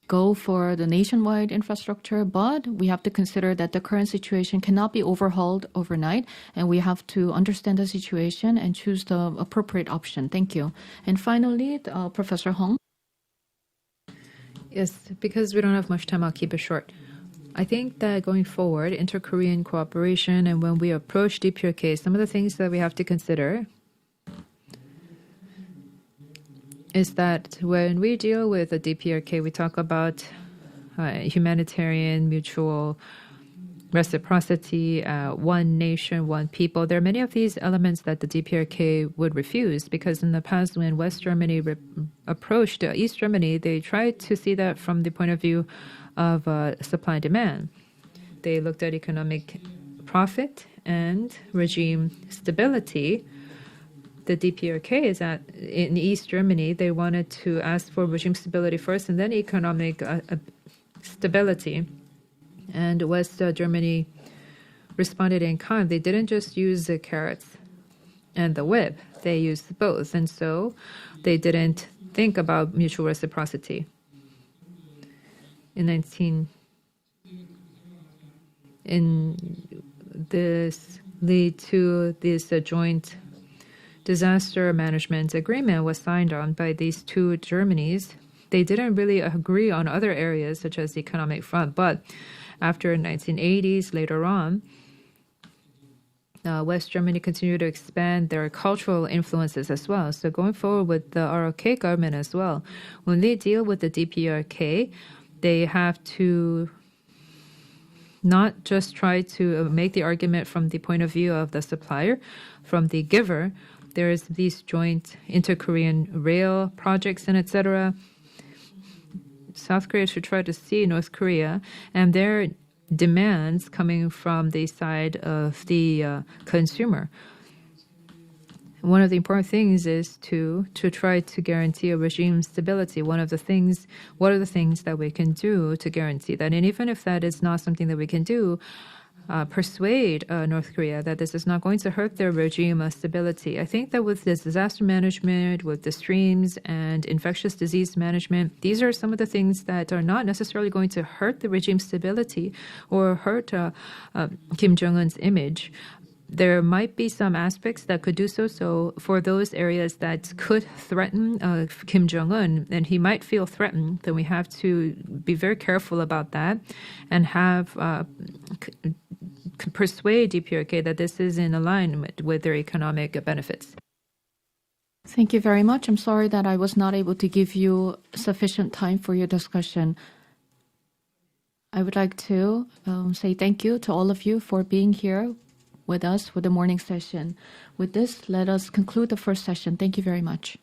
go for the nationwide infrastructure, but we have to consider that the current situation cannot be overhauled overnight, and we have to understand the situation and choose the appropriate option. Thank you. And finally, Professor Hong. Yes, because we don't have much time, I'll keep it short. I think that going forward, inter-Korean cooperation, and when we approach DPRK, some of the things that we have to consider is that when we deal with a DPRK, we talk about humanitarian, mutual reciprocity, one nation, one people. There are many of these elements that the DPRK would refuse, because in the past when West Germany approached East Germany, they tried to see that from the point of view of supply and demand. They looked at economic profit and regime stability. The DPRK is that in East Germany, they wanted to ask for regime stability first and then economic stability. And West Germany responded in kind. They didn't just use the carrots and the whip. They used both. And so they didn't think about mutual reciprocity. This lead to this joint disaster management agreement was signed on by these two Germanys. They didn't really agree on other areas such as the economic front, but after 1980s, later on, West Germany continued to expand their cultural influences as well. So going forward with the ROK government as well, when they deal with the DPRK, they have to not just try to make the argument from the point of view of the supplier, from the giver. There's these joint inter-Korean rail projects and etc. South Korea should try to see North Korea and their demands coming from the side of the consumer. One of the important things is to try to guarantee a regime stability. What are the things that we can do to guarantee that? And even if that is not something that we can do, persuade North Korea that this is not going to hurt their regime stability. I think that with this disaster management, with the streams and infectious disease management, these are some of the things that are not necessarily going to hurt the regime stability or hurt Kim Jong-un's image. There might be some aspects that could do so. So for those areas that could threaten Kim Jong-un, and he might feel threatened, then we have to be very careful about that and have persuade DPRK that this is in alignment with their economic benefits. Thank you very much. I'm sorry that I was not able to give you sufficient time for your discussion. I would like to say thank you to all of you for being here with us for the morning session. With this, let us conclude the first session. Thank you very much.